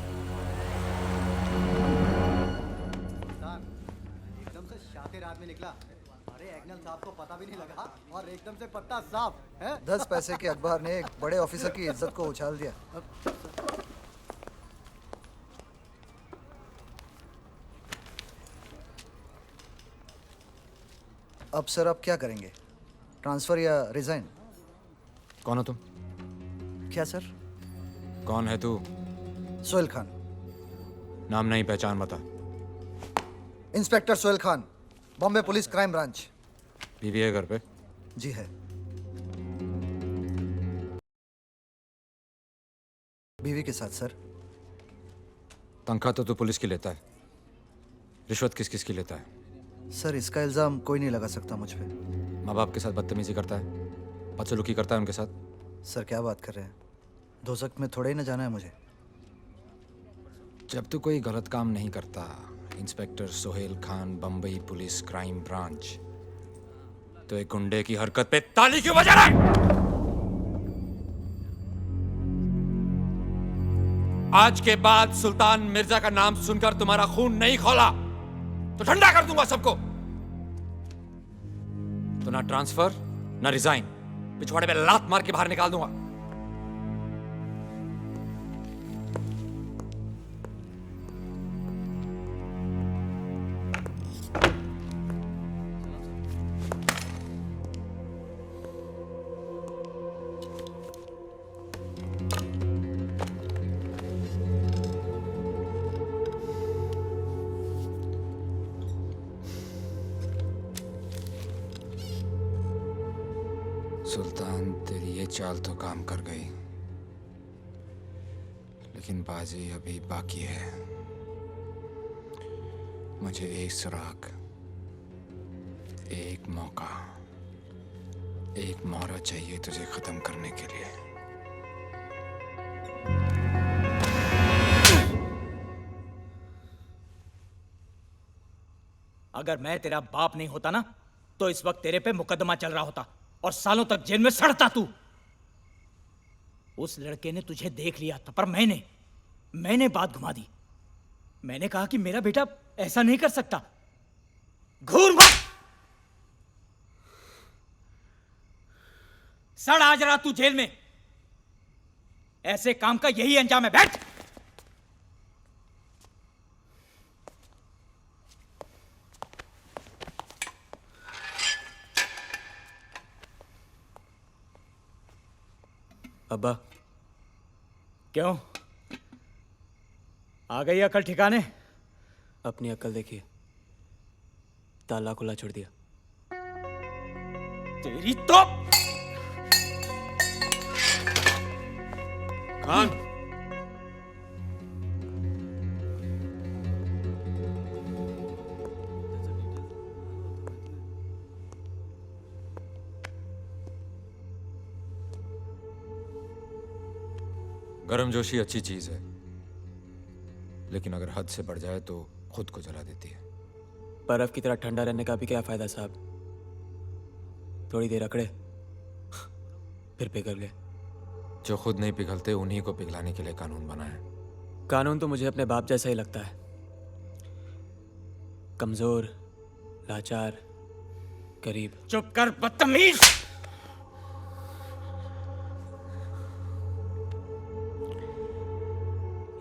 एकदम से शातिर आदमी निकला। अरे एग्नल साहब को पता भी नहीं लगा और एकदम से पत्ता साफ है। 10 पैसे के अखबार ने एक बड़े ऑफिसर की इज्जत को उछाल दिया। अब सर आप क्या करेंगे? ट्रांसफर या रिजाइन? कौन हो तुम? क्या सर? कौन है तू? सोहेल खान। नाम नहीं पहचान बता। Inspector Sohail Khan, Bombay police crime branch. बीवी है घर पे? जी है। बीवी के साथ सर। तनख्वाह तो तू पुलिस की लेता है, रिश्वत किस किस की लेता है? सर इसका इल्जाम कोई नहीं लगा सकता मुझ पे। माँ बाप के साथ बदतमीजी करता है, बदसलूकी करता है उनके साथ। सर क्या बात कर रहे हैं? दोजख में थोड़े ही ना जाना है मुझे। जब तू कोई गलत काम नहीं करता, inspector Sohail Khan, Bombay police crime branch, तो एक गुंडे की हरकत पे ताली क्यों बजा रहा है? आज के बाद सुल्तान मिर्जा का नाम सुनकर तुम्हारा खून नहीं खौला तो ठंडा कर दूंगा सबको। तो ना ट्रांसफर ना रिजाइन, पिछवाड़े पे लात मार के बाहर निकाल दूंगा। सुल्तान तेरी ये चाल तो काम कर गई, लेकिन बाजी अभी बाकी है। मुझे एक सुराग, एक मौका, एक मोहरा चाहिए तुझे खत्म करने के लिए। अगर मैं तेरा बाप नहीं होता ना तो इस वक्त तेरे पे मुकदमा चल रहा होता और सालों तक जेल में सड़ता तू। उस लड़के ने तुझे देख लिया था, पर मैंने बात घुमा दी। मैंने कहा कि मेरा बेटा ऐसा नहीं कर सकता। घूर मत, सड़ आज रात तू जेल में, ऐसे काम का यही अंजाम है। बैठ। अब्बा, क्यों? आ गई अकल ठिकाने? अपनी अक्ल देखिए, ताला खुला छोड़ दिया। तेरी तो खान, गर्मजोशी अच्छी चीज है, लेकिन अगर हद से बढ़ जाए तो खुद को जला देती है। बर्फ की तरह ठंडा रहने का भी क्या फायदा साहब? थोड़ी देर अकड़े फिर पिघल गए। जो खुद नहीं पिघलते उन्हीं को पिघलाने के लिए कानून बना है। कानून तो मुझे अपने बाप जैसा ही लगता है, कमजोर, लाचार, गरीब। चुप कर बदतमीज।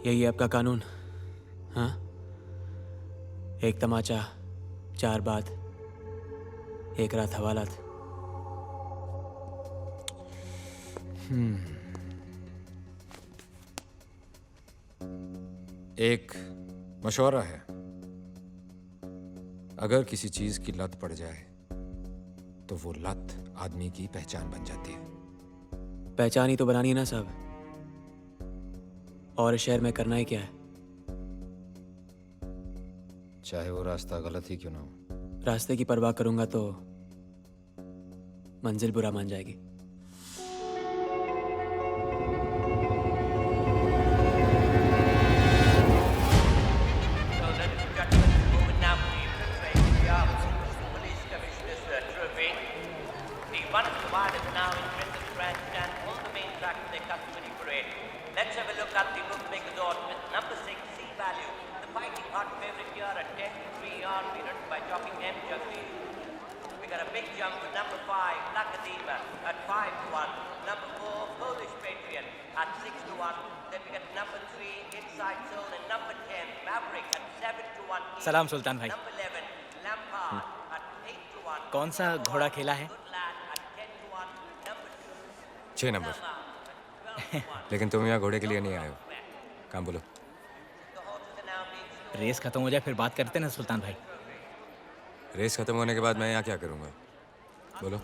यही है आपका कानून? हाँ, एक तमाचा, 4 बात, 1 रात हवालात। एक मशवरा है, अगर किसी चीज की लत पड़ जाए तो वो लत आदमी की पहचान बन जाती है। पहचान ही तो बनानी है ना साहब, और इस शहर में करना ही क्या है? चाहे वो रास्ता गलत ही क्यों ना हो। रास्ते की परवाह करूंगा तो मंजिल बुरा मान जाएगी। Let's have a look at the bookmaker's odds with number 6, C value. The fighting hot favorite here at 10-3 on, beaten by jockey M. Jagdish. We got a big jump with number 5, Lakadima at 5-1. Number 4, Polish Patriot at 6-1. Then we got number 3, Inside Zone, and number 10, Maverick at 7-1. सलाम सुल्तान भाई। Number 11, Lampard at 8-1. कौन सा घोड़ा खेला है? 6 number. लेकिन तुम यहाँ घोड़े के लिए नहीं आए हो। काम बोलो। रेस खत्म हो जाए फिर बात करते ना सुल्तान भाई। रेस खत्म होने के बाद मैं यहाँ क्या करूँगा? बोलो।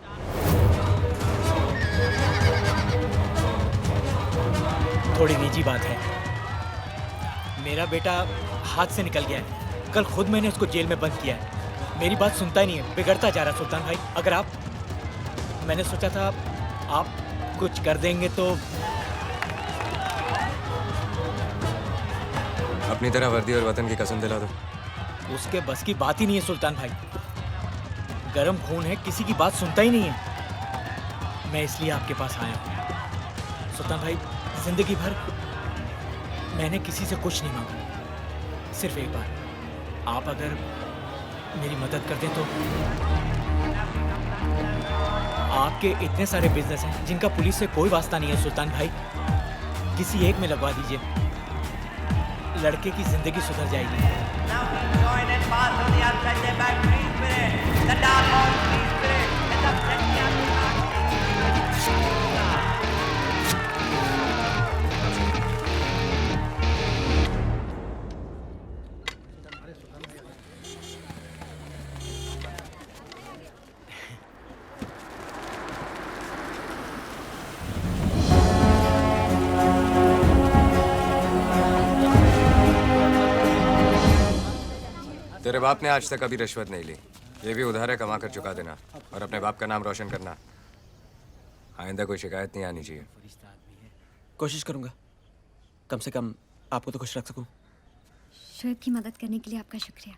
थोड़ी निजी बात है। मेरा बेटा हाथ से निकल गया है। कल खुद मैंने उसको जेल में बंद किया है। मेरी बात सुनता ही नहीं है, बिगड़ता जा रहा सुल्तान भाई। अगर मैंने सोचा था आप कुछ कर देंगे तो। अपनी तरह वर्दी और वतन की कसम दिला दो। उसके बस की बात ही नहीं है सुल्तान भाई। गरम खून है, किसी की बात सुनता ही नहीं है। मैं इसलिए आपके पास आया हूँ सुल्तान भाई। जिंदगी भर मैंने किसी से कुछ नहीं मांगा, सिर्फ एक बार आप अगर मेरी मदद कर दें तो। आपके इतने सारे बिजनेस हैं जिनका पुलिस से कोई वास्ता नहीं है सुल्तान भाई, किसी एक में लगवा दीजिए, लड़के की जिंदगी सुधर जाएगी। तेरे बाप ने आज तक कभी रिश्वत नहीं ली। ये भी उधार है, कमा कर चुका देना और अपने बाप का नाम रोशन करना। आइंदा कोई शिकायत नहीं आनी चाहिए। कोशिश करूंगा, कम से कम आपको तो खुश रख सकूं। शोएब की मदद करने के लिए आपका शुक्रिया।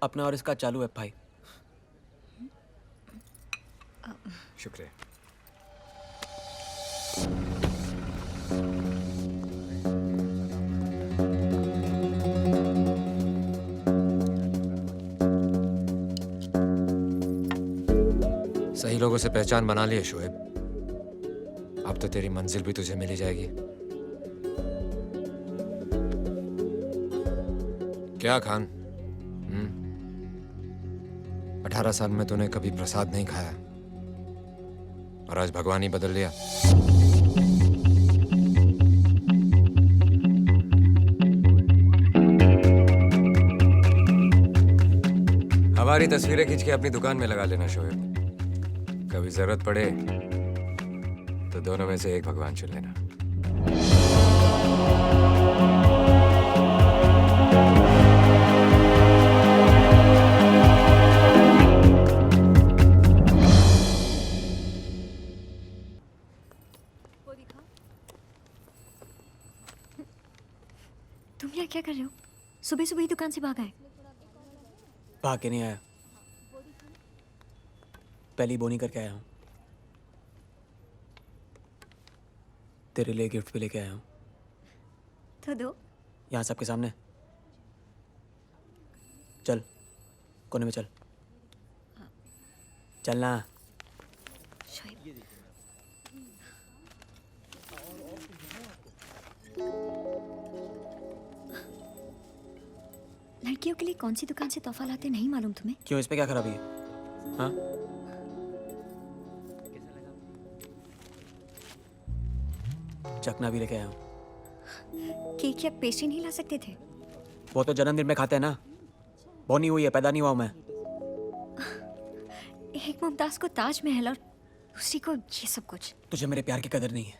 अपना और इसका चालू है भाई। शुक्रिया। सही लोगों से पहचान बना लिए शोएब। अब तो तेरी मंजिल भी तुझे मिल ही जाएगी। क्या खान? 18 साल में तूने कभी प्रसाद नहीं खाया और आज भगवान ही बदल लिया। हमारी तस्वीरें खींच के अपनी दुकान में लगा लेना शोएब। कभी जरूरत पड़े तो दोनों में से एक भगवान चुन लेना। तुम यहाँ क्या कर रहे हो? सुबह सुबह ही दुकान से भाग आए। भाग के नहीं आया, पहली बोनी करके आया हूँ। तेरे लिए गिफ्ट भी लेके आया हूँ। तो दो। यहाँ सबके सामने। चल कोने में चल, चलना। लड़कियों के लिए कौन सी दुकान से तोहफा लाते नहीं मालूम तुम्हें? क्यों, इसमें क्या खराबी है? हाँ, चखना भी लेके आया हूँ। केक या पेस्ट्री नहीं ला सकते थे? वो तो जन्मदिन में खाते हैं ना, बोनी हुई है, पैदा नहीं हुआ हूं मैं। एक मुमताज को ताजमहल और दूसरी को ये सब कुछ। तुझे मेरे प्यार की कदर नहीं है।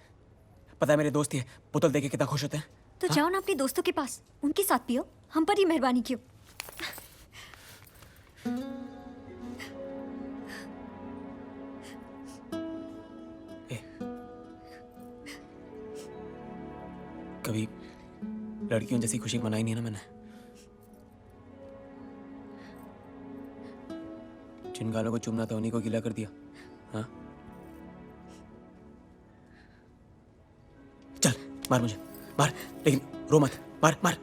पता है मेरे दोस्त ही बोतल देके कितना खुश होते हैं। तो हाँ? जाओ ना अपने दोस्तों के पास, उनके साथ पियो, हम पर ही मेहरबानी क्यों? कभी लड़कियों जैसी खुशी मनाई नहीं ना मैंने। जिन गालों को चूमना था उन्हीं को गीला कर दिया। हाँ, चल मार मुझे, मार, लेकिन रो मत। मार मार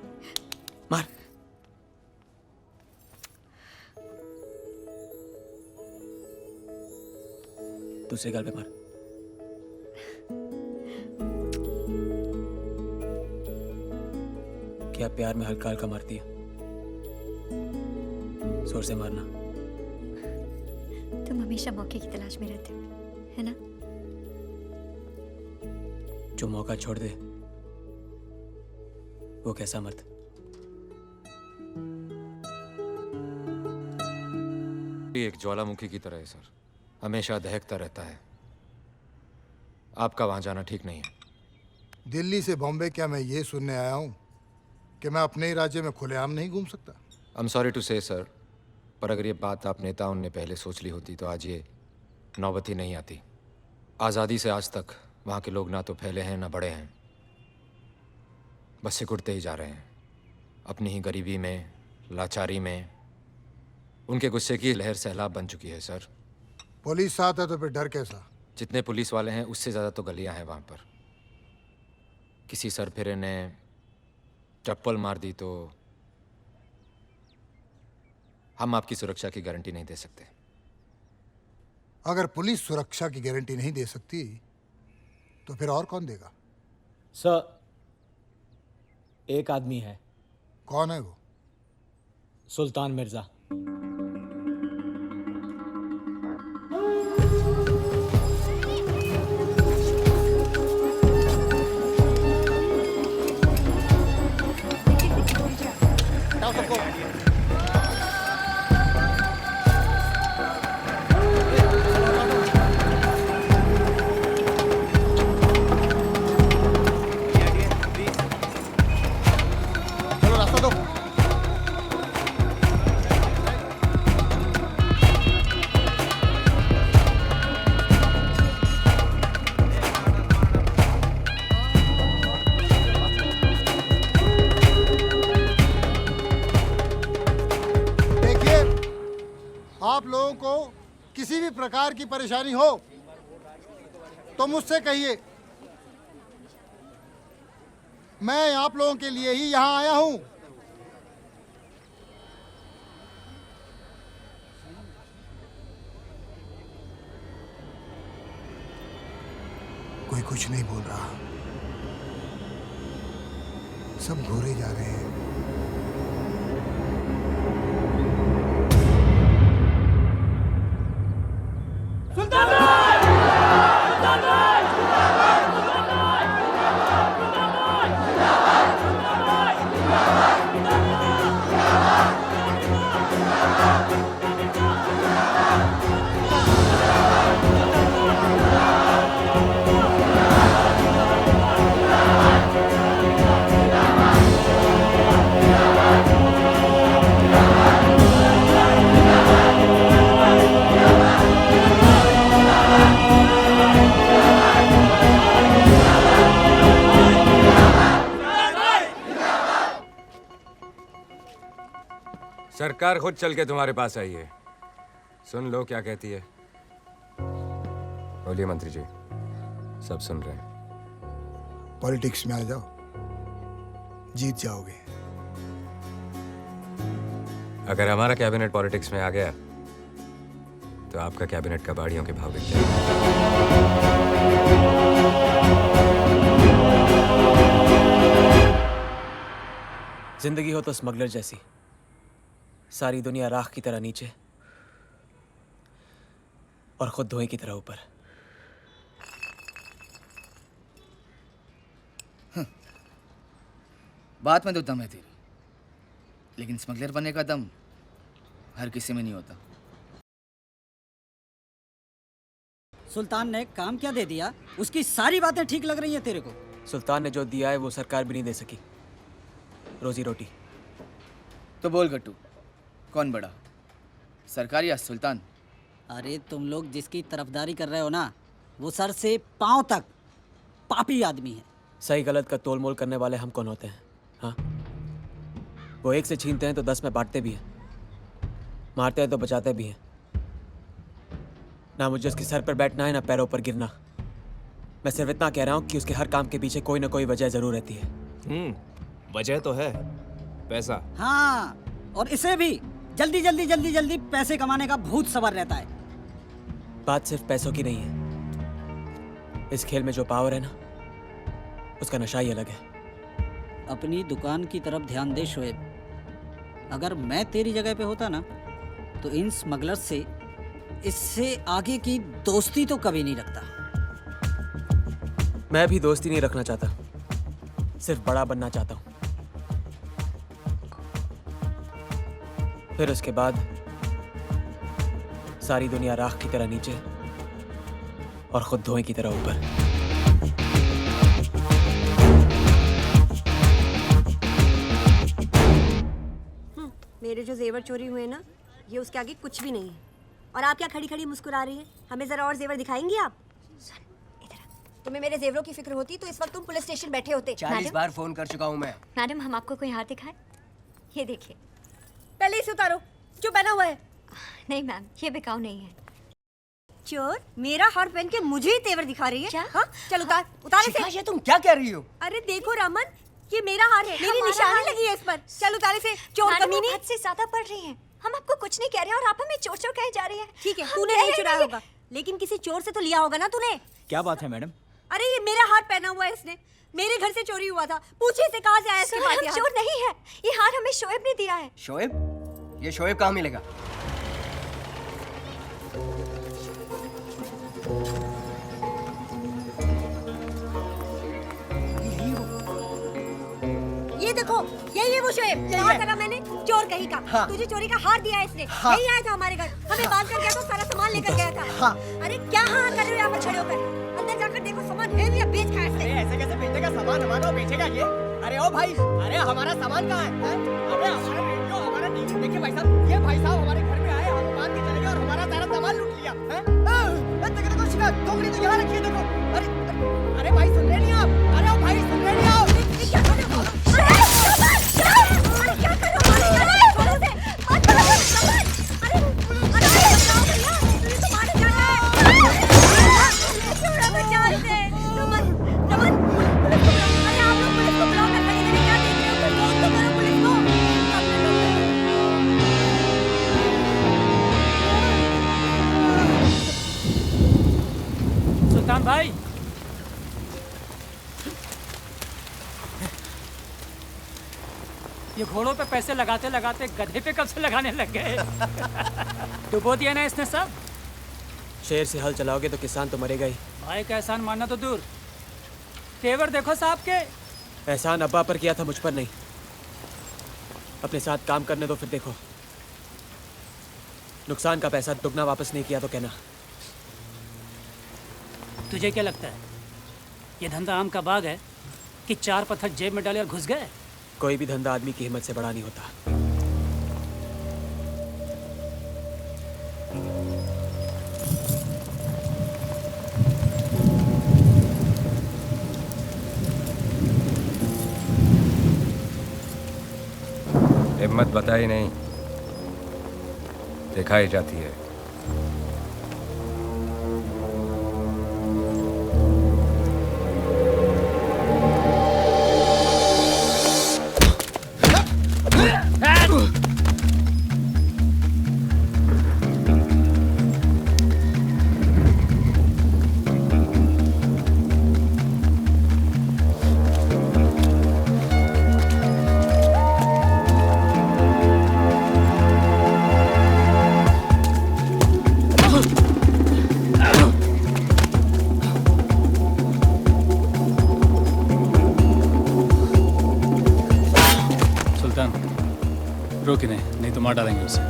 मार। दूसरे गाल पे मार। क्या प्यार में हल्का हल्का मारती है? जोर से मारना। तुम हमेशा मौके की तलाश में रहते हो, है ना? जो मौका छोड़ दे वो कैसा मर्द? एक ज्वालामुखी की तरह है सर, हमेशा दहकता रहता है। आपका वहां जाना ठीक नहीं है। दिल्ली से बॉम्बे क्या मैं ये सुनने आया हूँ कि मैं अपने ही राज्य में खुलेआम नहीं घूम सकता? आई एम सॉरी टू से सर, पर अगर ये बात आप नेताओं ने पहले सोच ली होती तो आज ये नौबत ही नहीं आती। आज़ादी से आज तक वहाँ के लोग ना तो फैले हैं ना बड़े हैं, बस सिकुड़ते ही जा रहे हैं अपनी ही गरीबी में, लाचारी में। उनके गुस्से की लहर सैलाब बन चुकी है सर। पुलिस साथ है तो फिर डर कैसा? जितने पुलिस वाले हैं उससे ज़्यादा तो गलियां हैं वहाँ पर। किसी सरफिरे ने चप्पल मार दी तो हम आपकी सुरक्षा की गारंटी नहीं दे सकते। अगर पुलिस सुरक्षा की गारंटी नहीं दे सकती तो फिर और कौन देगा? सर, एक आदमी है। कौन है वो? सुल्तान मिर्जा। आप लोगों को किसी भी प्रकार की परेशानी हो तो मुझसे कहिए। मैं आप लोगों के लिए ही यहाँ आया हूँ। कोई कुछ नहीं बोल रहा, सब घूरे जा रहे हैं। सरकार खुद चल के तुम्हारे पास आई है, सुन लो क्या कहती है। बोलिए मंत्री जी, सब सुन रहे हैं। पॉलिटिक्स में आ जाओ, जीत जाओगे। अगर हमारा कैबिनेट पॉलिटिक्स में आ गया तो आपका कैबिनेट कबाड़ियों के भाव बिक जाएगा। जिंदगी हो तो स्मगलर जैसी, सारी दुनिया राख की तरह नीचे और खुद धुएं की तरह ऊपर। बात में तो दम है तेरी, लेकिन स्मगलर बनने का दम हर किसी में नहीं होता। सुल्तान ने काम क्या दे दिया? उसकी सारी बातें ठीक लग रही हैं तेरे को? सुल्तान ने जो दिया है वो सरकार भी नहीं दे सकी, रोजी रोटी। तो बोल गट्टू, कौन बड़ा, सरकार या सुल्तान? अरे तुम लोग जिसकी तरफदारी कर रहे हो ना, वो सर से पांव तक पापी आदमी है। सही गलत का तोल मोल करने वाले हम कौन होते हैं? हाँ, वो एक से छीनते हैं तो 10 में बांटते भी हैं, मारते हैं तो बचाते भी हैं। ना मुझे उसके सर पर बैठना है ना पैरों पर गिरना। मैं सिर्फ इतना कह रहा हूँ कि उसके हर काम के पीछे कोई ना कोई वजह जरूर रहती है। वजह तो है पैसा। हाँ, और इसे भी जल्दी पैसे कमाने का भूत सवार रहता है। बात सिर्फ पैसों की नहीं है, इस खेल में जो पावर है ना, उसका नशा ही अलग है। अपनी दुकान की तरफ ध्यान दे शोएब। अगर मैं तेरी जगह पे होता ना, तो इन स्मगलर्स से इससे आगे की दोस्ती तो कभी नहीं रखता। मैं भी दोस्ती नहीं रखना चाहता, सिर्फ बड़ा बनना चाहता हूँ। फिर उसके बाद सारी दुनिया राख की तरह नीचे और खुद धुएं की तरह ऊपर। मेरे जो जेवर चोरी हुए ना, ये उसके आगे कुछ भी नहीं है। और आप क्या खड़ी खड़ी मुस्कुरा रही हैं? हमें जरा और जेवर दिखाएंगी आप? तुम्हें मेरे जेवरों की फिक्र होती तो इस वक्त तुम पुलिस स्टेशन बैठे होते। 40 बार फोन कर चुका हूँ मैं। मैडम, हम आपको कोई हार दिखाएं? ये देखिए। पहले इसे उतारो, जो पहना हुआ है। नहीं मैम, ये बिकाऊ नहीं है। चोर मेरा हार पहन के मुझे ही तेवर दिखा रही है? क्या? हाँ, चल उतार इसे। ये तुम क्या कह रही हो? अरे देखो रामन, ये मेरा हार है, मेरी निशानी लगी है इस पर। चल उतार इसे, चोर कमीनी। हद से ज्यादा पड़ रही है। हम आपको कुछ नहीं कह रहे और आप हमें चोर चोर कहे जा रही हैं। ठीक है, तूने नहीं चुराया होगा, लेकिन किसी चोर से तो लिया होगा ना तूने। क्या बात है मैडम? अरे ये मेरा हार पहना हुआ है इसने, मेरे घर से चोरी हुआ था। पूछिए इसे कहाँ से आया इसके पास। चोर नहीं है, ये हार हमें शोएब ने दिया है। शोएब? ये शोएब कहाँ मिलेगा? ये देखो, यही है वो शोएब। कहा करा मैंने, चोर कहीं का। हाँ। तुझे चोरी का हार दिया है इसने। हाँ। यही आया था हमारे घर, हमें बांध कर गया तो सारा सामान लेकर गया था। हाँ। अरे क्या हाँ कर रहे हो यहाँ पर खड़े होकर? अंदर जाकर देखो सामान है या बेच खाया इसने। ऐसे कैसे बेचेगा सामान हमारा, बेचेगा ये? अरे ओ भाई, अरे हमारा सामान कहाँ है? अरे हमारा रेडियो, हमारा टीवी। देखिए भाई साहब, ये भाई साहब हमारे घर में आए, हम बांध के चले गए और हमारा सारा सामान लूट लिया। देखो शिकायत, टोकरी तो यहाँ रखी है, देखो। अरे भाई सुन रहे नहीं आप? अरे ओ भाई सुन रहे नहीं आप? क्या कर रहे हो? अरे क्या कर रहे हो? छोड़ो से, मत करो सामान। अरे बचाओ भैया, तुझे तो मार जाना है। छोड़ो बचा इसे। नमन, नमन, पुलिस को बुलाओ। अरे आप लोग पुलिस को बुलाओ, मैं क्या देख रहे हो? कोई फोन तो करो पुलिस को। सुल्तान भाई, ये घोड़ों पे पैसे लगाते लगाते गधे पे कब से लगाने लग गए? डुबो दिया ना इसने सब। शेर से हल चलाओगे तो किसान तो मरेगा ही। भाई का एहसान मानना तो दूर, तेवर देखो साहब के। एहसान अब्बा पर किया था, मुझ पर नहीं। अपने साथ काम करने दो, फिर देखो। नुकसान का पैसा दुगना वापस नहीं किया तो कहना। तुझे क्या लगता है ये धंधा आम का बाग है कि 4 पत्थर जेब में डाले और घुस गए? कोई भी धंधा आदमी की हिम्मत से बड़ा नहीं होता। हिम्मत बताई नहीं, दिखाई जाती है। रोक ही नहीं तो मार डालेंगे उसे।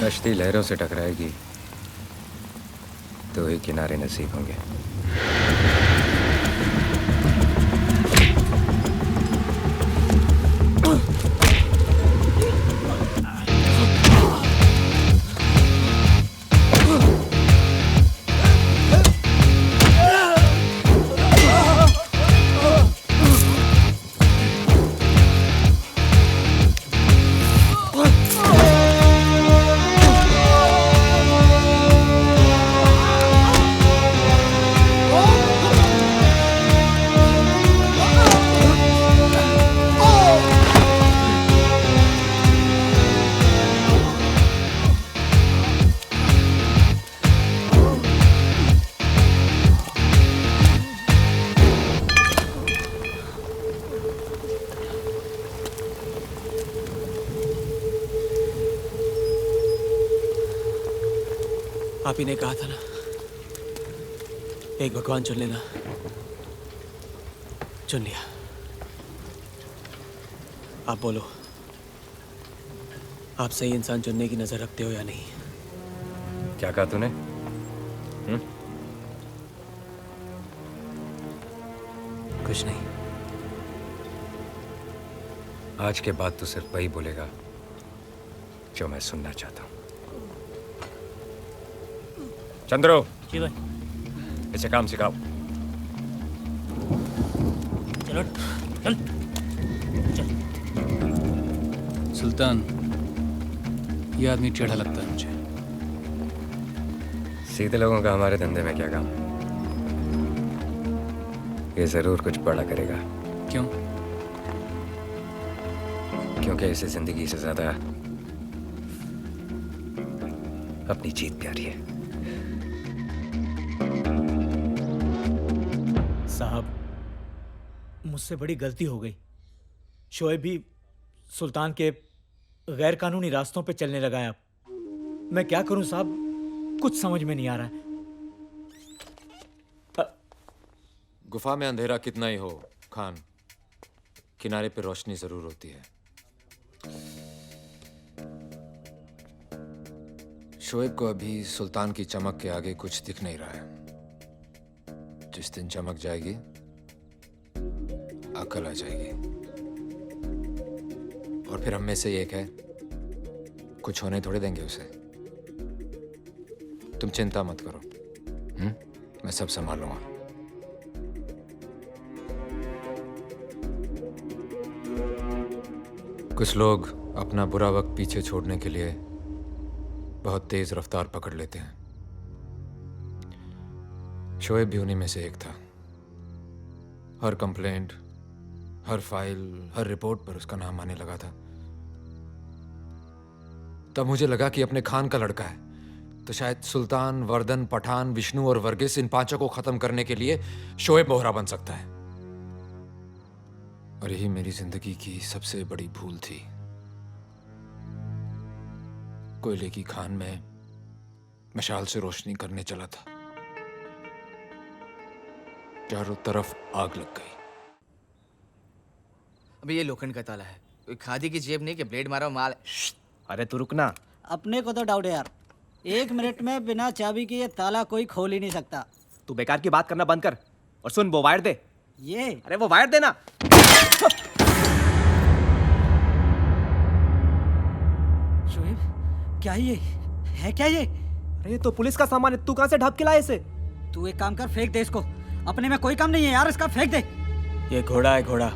कश्ती लहरों से टकराएगी तो ही किनारे नसीब होंगे। आप ही ने कहा था ना, एक भगवान चुन लेना। चुन लिया। आप बोलो, आप सही इंसान चुनने की नजर रखते हो या नहीं? क्या कहा तूने? कुछ नहीं। आज के बाद तू सिर्फ वही बोलेगा जो मैं सुनना चाहता हूँ। चंद्रो, जी भाई। इसे काम सिखाओ। चलो चल चल। सुल्तान, ये आदमी टेढ़ा लगता है मुझे। सीधे लोगों का हमारे धंधे में क्या काम? ये जरूर कुछ बड़ा करेगा। क्यों? क्योंकि इसे जिंदगी से ज्यादा अपनी जीत प्यारी है। साहब, मुझसे बड़ी गलती हो गई। शोएब भी सुल्तान के गैर कानूनी रास्तों पे चलने लगा है। अब मैं क्या करूं साहब, कुछ समझ में नहीं आ रहा है। गुफा में अंधेरा कितना ही हो खान, किनारे पे रोशनी जरूर होती है। शोएब को अभी सुल्तान की चमक के आगे कुछ दिख नहीं रहा है। जिस दिन चमक जाएगी, अकल आ जाएगी। और फिर हम में से एक है, कुछ होने थोड़े देंगे उसे। तुम चिंता मत करो, मैं सब संभाल लूंगा। कुछ लोग अपना बुरा वक्त पीछे छोड़ने के लिए बहुत तेज रफ्तार पकड़ लेते हैं। शोएब भी उन्हीं में से एक था। हर कंप्लेंट, हर फाइल, हर रिपोर्ट पर उसका नाम आने लगा था। तब मुझे लगा कि अपने खान का लड़का है तो शायद सुल्तान, वर्दन, पठान, विष्णु और वर्गीस, इन पांचों को खत्म करने के लिए शोएब मोहरा बन सकता है। और यही मेरी जिंदगी की सबसे बड़ी भूल थी। कोयले की खान में मशाल से रोशनी करने चला था, चारों तरफ आग लग गई। अभी ये लोखंड का ताला है, कोई खादी की जेब नहीं कि ब्लेड मारो माल। अरे तू रुकना। अपने को तो डाउट है यार, 1 मिनट में बिना चाबी के ये ताला कोई खोल ही नहीं सकता। तू बेकार की बात करना बंद कर और सुन, वो वायर दे। ये अरे वो वायर देना। शोएब, क्या ये है? क्या ये? अरे तो पुलिस का सामान है, तू कहां से ढप के लाया इसे? तू एक काम कर, फेंक दे इसको। अपने में कोई काम नहीं है यार, इसका फेंक दे। ये घोड़ा है, घोड़ा।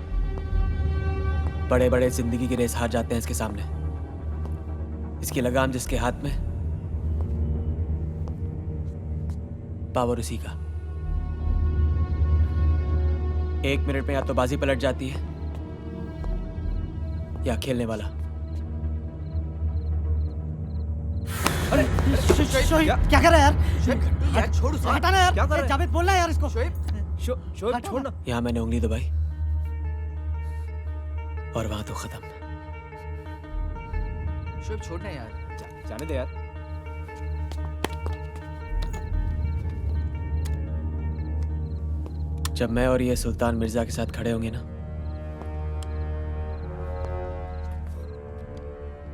बड़े बड़े जिंदगी की रेस हार जाते हैं इसके सामने। इसकी लगाम जिसके हाथ में, पावर उसी का। 1 मिनट में या तो बाजी पलट जाती है या खेलने वाला। अरे शोएब, क्या कर रहा है यार? यार छोड़ उसे। हटाना यार, क्या कर रहा है? जावेद बोलना है यार इसको। शोएब छोड़ना। यहां मैंने उंगली दबाई और वहां तो खत्म। शोएब छोड़ना यार, जाने दे यार। जब मैं और ये सुल्तान मिर्जा के साथ खड़े होंगे ना,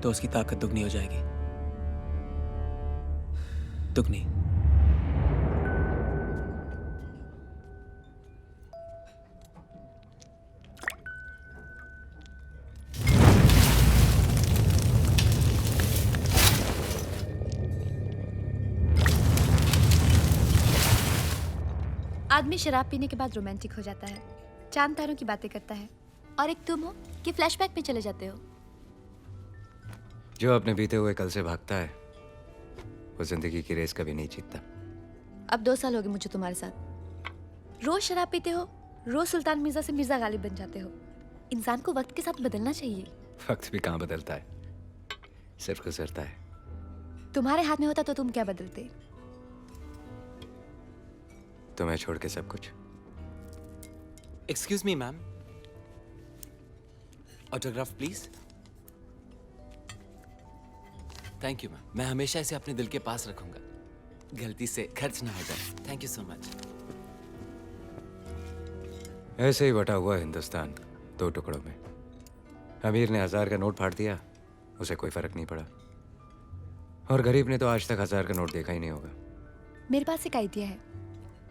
तो उसकी ताकत दुगनी हो जाएगी। दुगनी। आदमी शराब पीने के बाद रोमांटिक हो जाता है, चांद तारों की बातें करता है, और एक तुम हो कि फ्लैशबैक में चले जाते हो। जो अपने बीते हुए कल से भागता है वो जिंदगी की रेस कभी नहीं जीतता। अब 2 साल हो गए मुझे तुम्हारे साथ। रोज शराब पीते हो, रोज सुल्तान मिर्जा से मिर्जा गालिब बन जाते हो। इंसान को वक्त के साथ बदलना चाहिए। वक्त भी कहाँ बदलता है, सिर्फ गुजरता है। तुम्हारे हाथ में होता तो तुम क्या बदलते? तुम्हें छोड़ के सब कुछ। Excuse me ma'am, autograph please. Thank you ma'am, मैं हमेशा इसे अपने दिल के पास रखूंगा, गलती से खर्च ना हो जाए। Thank you so much. ऐसे ही बटा हुआ हिंदुस्तान 2 टुकड़ों में। अमीर ने 1000 का नोट फाड़ दिया, उसे कोई फर्क नहीं पड़ा, और गरीब ने तो आज तक 1000 का नोट देखा ही नहीं होगा। मेरे पास एक आइडिया है,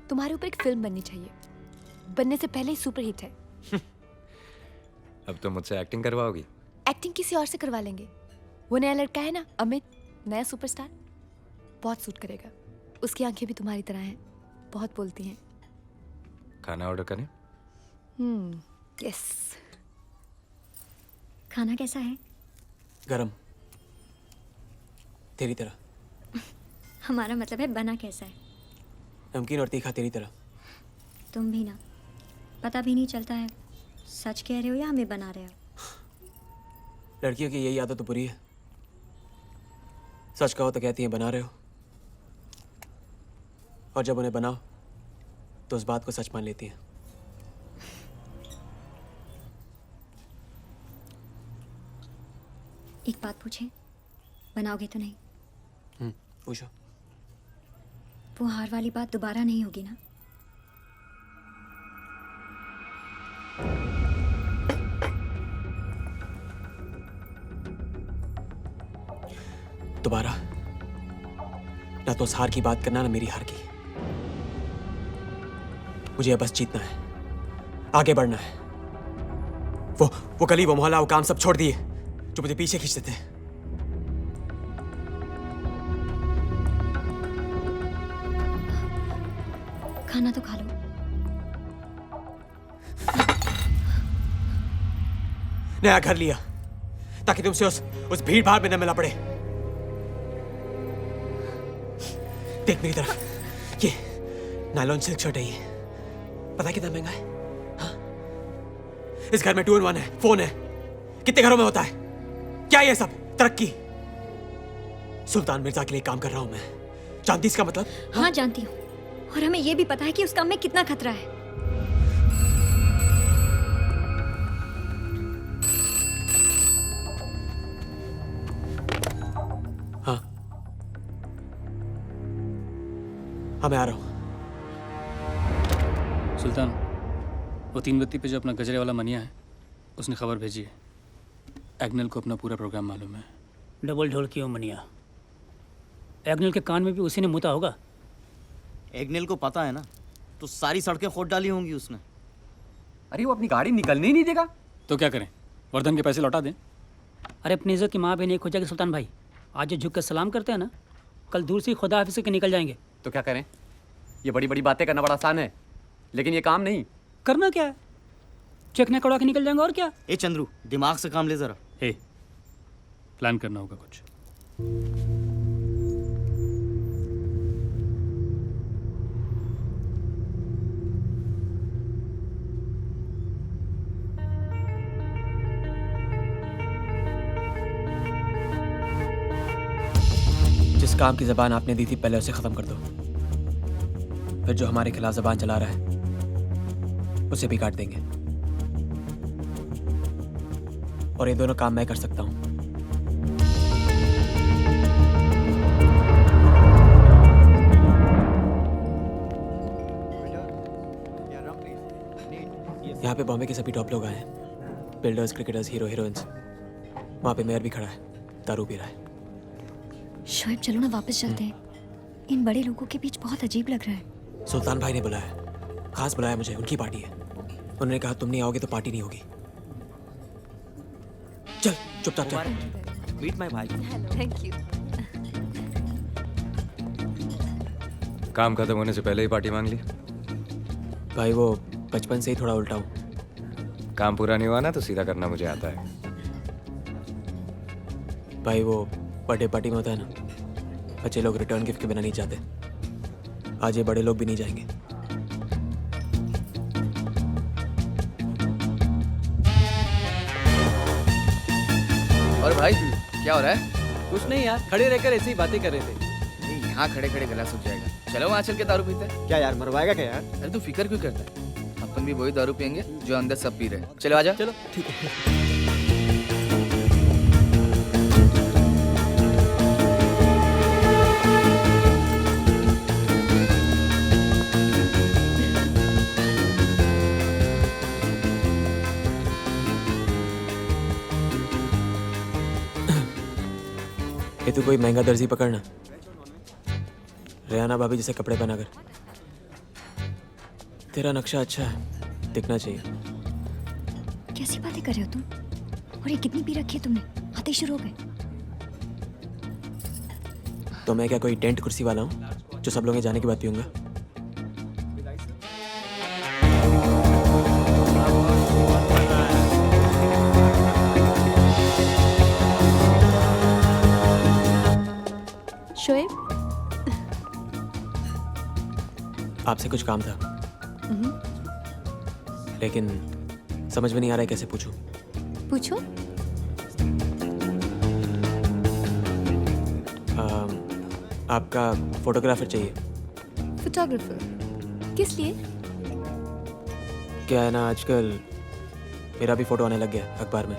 तुम्हारे ऊपर एक फिल्म बननी चाहिए, बनने से पहले ही सुपरहिट है। अब तो मुझसे एक्टिंग करवाओगी? एक्टिंग किसी और से करवा लेंगे। वो नया लड़का है ना, अमित, नया सुपरस्टार, बहुत सूट करेगा। उसकी आंखें भी तुम्हारी तरह हैं, बहुत बोलती हैं। खाना ऑर्डर करें? यस। खाना कैसा है? गरम, तेरी तरह। हमारा मतलब है बना कैसा है? नमकीन और तीखा तेरी तरह। तुम भी ना, पता भी नहीं चलता है सच कह रहे हो या हमें बना रहे हो। लड़कियों की यही आदत तो बुरी है, सच कहो तो कहती हैं बना रहे हो, और जब उन्हें बनाओ तो उस बात को सच मान लेती हैं। एक बात पूछे, बनाओगे तो नहीं? पूछो। वो हार वाली बात दोबारा नहीं होगी ना? दोबारा ना तो उस हार की बात करना, ना मेरी हार की। मुझे बस जीतना है, आगे बढ़ना है। वो गली, वो मोहल्ला, वो काम सब छोड़ दिए जो मुझे पीछे खींचते थे। खाना तो खा लो। नया घर लिया ताकि तुमसे उस भीड़ भाड़ में न मिलना पड़े। देख मेरी तरफ, ये नायलॉन सिल्क शर्ट है, ये पता है कितना महंगा है? हाँ? इस घर में 2 in 1 है, फोन है। कितने घरों में होता है? क्या ये सब तरक्की? सुल्तान मिर्जा के लिए काम कर रहा हूं मैं, जानती इसका मतलब? हाँ जानती हूँ, और हमें ये भी पता है कि उस काम में कितना खतरा है। हाँ हाँ मैं आ रहा हूँ। सुल्तान, वो 3 बत्ती पे जो अपना गजरे वाला मनिया है, उसने खबर भेजी है। एग्नेल को अपना पूरा प्रोग्राम मालूम है। डबल ढोल की हो मनिया। एग्नेल के कान में भी उसी ने मुता होगा। एग्नेल को पता है ना, तो सारी सड़कें खोद डाली होंगी उसने। अरे वो अपनी गाड़ी निकलने ही नहीं देगा। तो क्या करें, वर्धन के पैसे लौटा दें? अरे अपनी इज्जत की माँ भी नहीं खो जाएगी सुल्तान भाई। आज जो झुक कर सलाम करते हैं ना, कल दूर से खुदा हाफिज़ के निकल जाएंगे। तो क्या करें? ये बड़ी बड़ी बातें करना बड़ा आसान है, लेकिन ये काम नहीं। करना क्या है, चेक कड़वा के निकल जाएंगे और क्या। ए चंद्रू, दिमाग से काम ले जरा। हे, प्लान करना होगा कुछ। जिस काम की जबान आपने दी थी पहले उसे खत्म कर दो, फिर जो हमारे खिलाफ जबान चला रहा है उसे भी काट देंगे। और ये दोनों काम मैं कर सकता हूं। यहाँ पे बॉम्बे के सभी टॉप लोग आए हैं, बिल्डर्स, क्रिकेटर्स, हीरो हीरोइंस। वहाँ पे मेयर भी खड़ा है, दारू पी रहा है। शोएब चलो ना वापस चलते हैं। इन बड़े लोगों के बीच बहुत अजीब लग रहा है। सुल्तान भाई ने बुलाया, खास बुलाया मुझे, उनकी पार्टी है। उन्होंने कहा तुम नहीं आओगे तो पार्टी नहीं होगी। चल चुपचाप चल। मीट माय भाई। Thank you. काम खत्म होने से पहले ही पार्टी मांग ली? भाई वो बचपन से ही थोड़ा उल्टा हूँ। काम पूरा नहीं हुआ ना तो सीधा करना मुझे आता है। भाई वो बर्थडे पार्टी में होता है ना, बच्चे लोग रिटर्न गिफ्ट के बिना नहीं जाते। आज ये बड़े लोग भी नहीं जाएंगे। और भाई क्या हो रहा है? कुछ नहीं यार, खड़े रहकर ऐसी ही बातें कर रहे थे। यहाँ खड़े खड़े गला सूख जाएगा। चलो वहाँ चल के दारू पीते हैं। क्या यार, मरवाएगा क्या यार? अरे तू फिक्र क्यों करता है? अपन भी वही दारू पियेंगे जो अंदर सब पी रहे हैं। चलो आजा। चलो ठीक है। ये तो कोई महंगा दर्जी पकड़ना, रेहाना भाभी जैसे कपड़े पहना कर। तेरा नक्शा अच्छा है, दिखना चाहिए। कैसी बातें कर रहे हो तुम? और ये कितनी पी रखी है तुमने? आते शुरू हो गए। तो मैं क्या कोई टेंट कुर्सी वाला हूँ जो सब लोग जाने के बाद पीऊंगा? शोएब, आपसे कुछ काम था, लेकिन समझ में नहीं आ रहा है कैसे पूछूं। पूछो। आपका फोटोग्राफर चाहिए। फोटोग्राफर किस लिए? क्या है ना, आजकल मेरा भी फोटो आने लग गया अखबार में,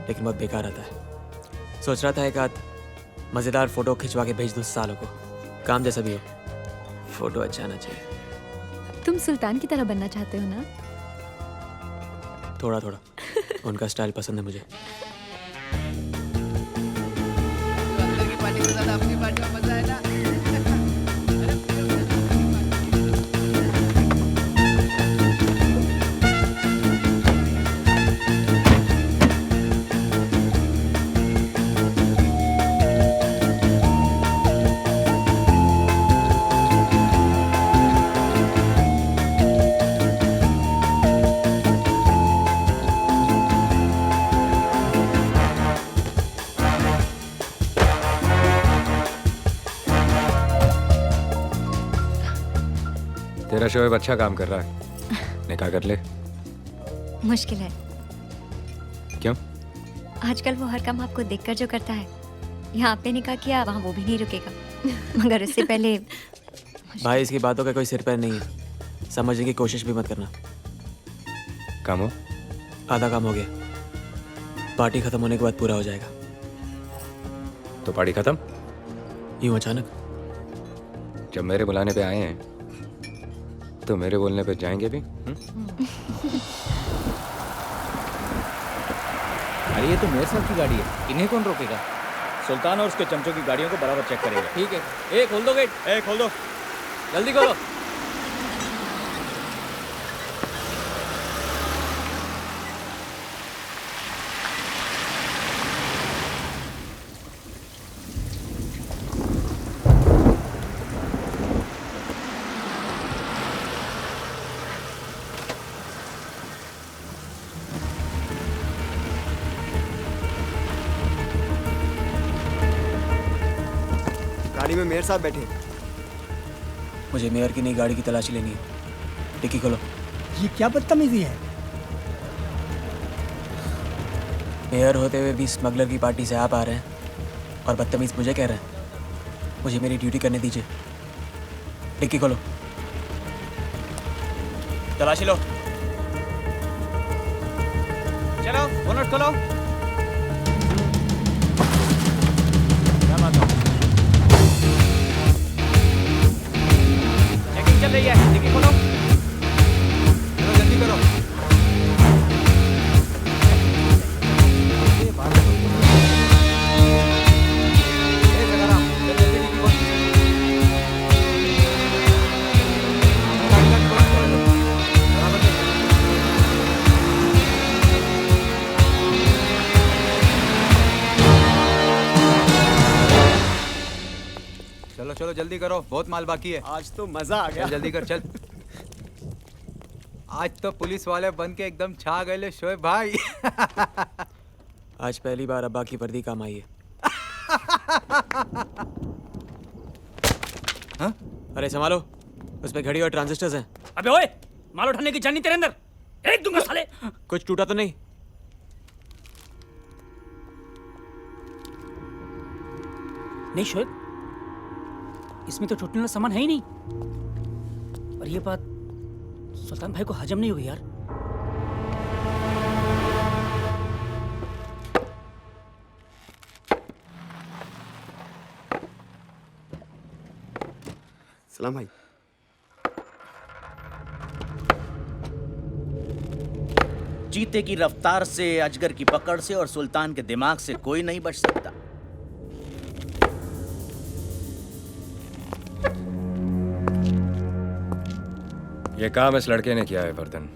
लेकिन बहुत बेकार आता है। सोच रहा था एक आध मज़ेदार फोटो खिंचवा के भेज दूँ सालों को। काम जैसा भी हो, फोटो अच्छा आना चाहिए। तुम सुल्तान की तरह बनना चाहते हो ना? थोड़ा थोड़ा। उनका स्टाइल पसंद है मुझे। अंदर की पार्टी के साथ अपनी पार्टी में मजा है ना। तेरा शोएब अच्छा काम कर रहा है, निकाह कर ले। मुश्किल है। क्यों? आजकल वो हर काम आपको देखकर जो करता है, यहाँ आपने निकाह किया, वहाँ वो भी नहीं रुकेगा। मगर इससे पहले भाई इसकी बातों का कोई सिर पैर नहीं है, समझने की कोशिश भी मत करना। काम हो? आधा काम हो गया, पार्टी खत्म होने के बाद पूरा हो जाएगा। तो पार्टी खत्म? यूं अचानक? जब मेरे बुलाने पे आए हैं तो मेरे बोलने पे जाएंगे भी? अरे ये तो मेयर साहब की गाड़ी है, इन्हें कौन रोकेगा? सुल्तान और उसके चमचों की गाड़ियों को बराबर चेक करेगा। ठीक है। ए खोल दो गेट। ए खोल दो, जल्दी खोलो। गाड़ी में मेयर साहब बैठे। मुझे मेयर की नई गाड़ी की तलाशी लेनी है। डिक्की खोलो। ये क्या बदतमीजी है? मेयर होते हुए भी स्मगलर की पार्टी से आप आ रहे हैं और बदतमीज मुझे कह रहे हैं। मुझे मेरी ड्यूटी करने दीजिए। डिक्की खोलो। तलाशी लो। चलो बोनट खोलो। चेकिंग चल रही है, डिक्की खोलो। चलो जल्दी करो। चलो चलो जल्दी करो, बहुत माल बाकी है। आज तो मजा आ गया। चल जल्दी कर चल। आज तो पुलिस वाले बन के एकदम छा गए ले शोएब भाई। आज पहली बार अब्बा की वर्दी काम आई है। हाँ? अरे संभालो, उसमें घड़ी और ट्रांजिस्टर्स हैं। अबे ओए, माल उठाने की जानी तेरे अंदर, एक दूंगा साले। कुछ टूटा तो नहीं? नहीं शोएब, इसमें तो टूटने वाला सामान है ही नहीं। और ये बात सुल्तान भाई को हजम नहीं हुई यार। सलाम भाई। चीते की रफ्तार से, अजगर की पकड़ से और सुल्तान के दिमाग से कोई नहीं बच सकता। ये काम इस लड़के ने किया है वर्धन।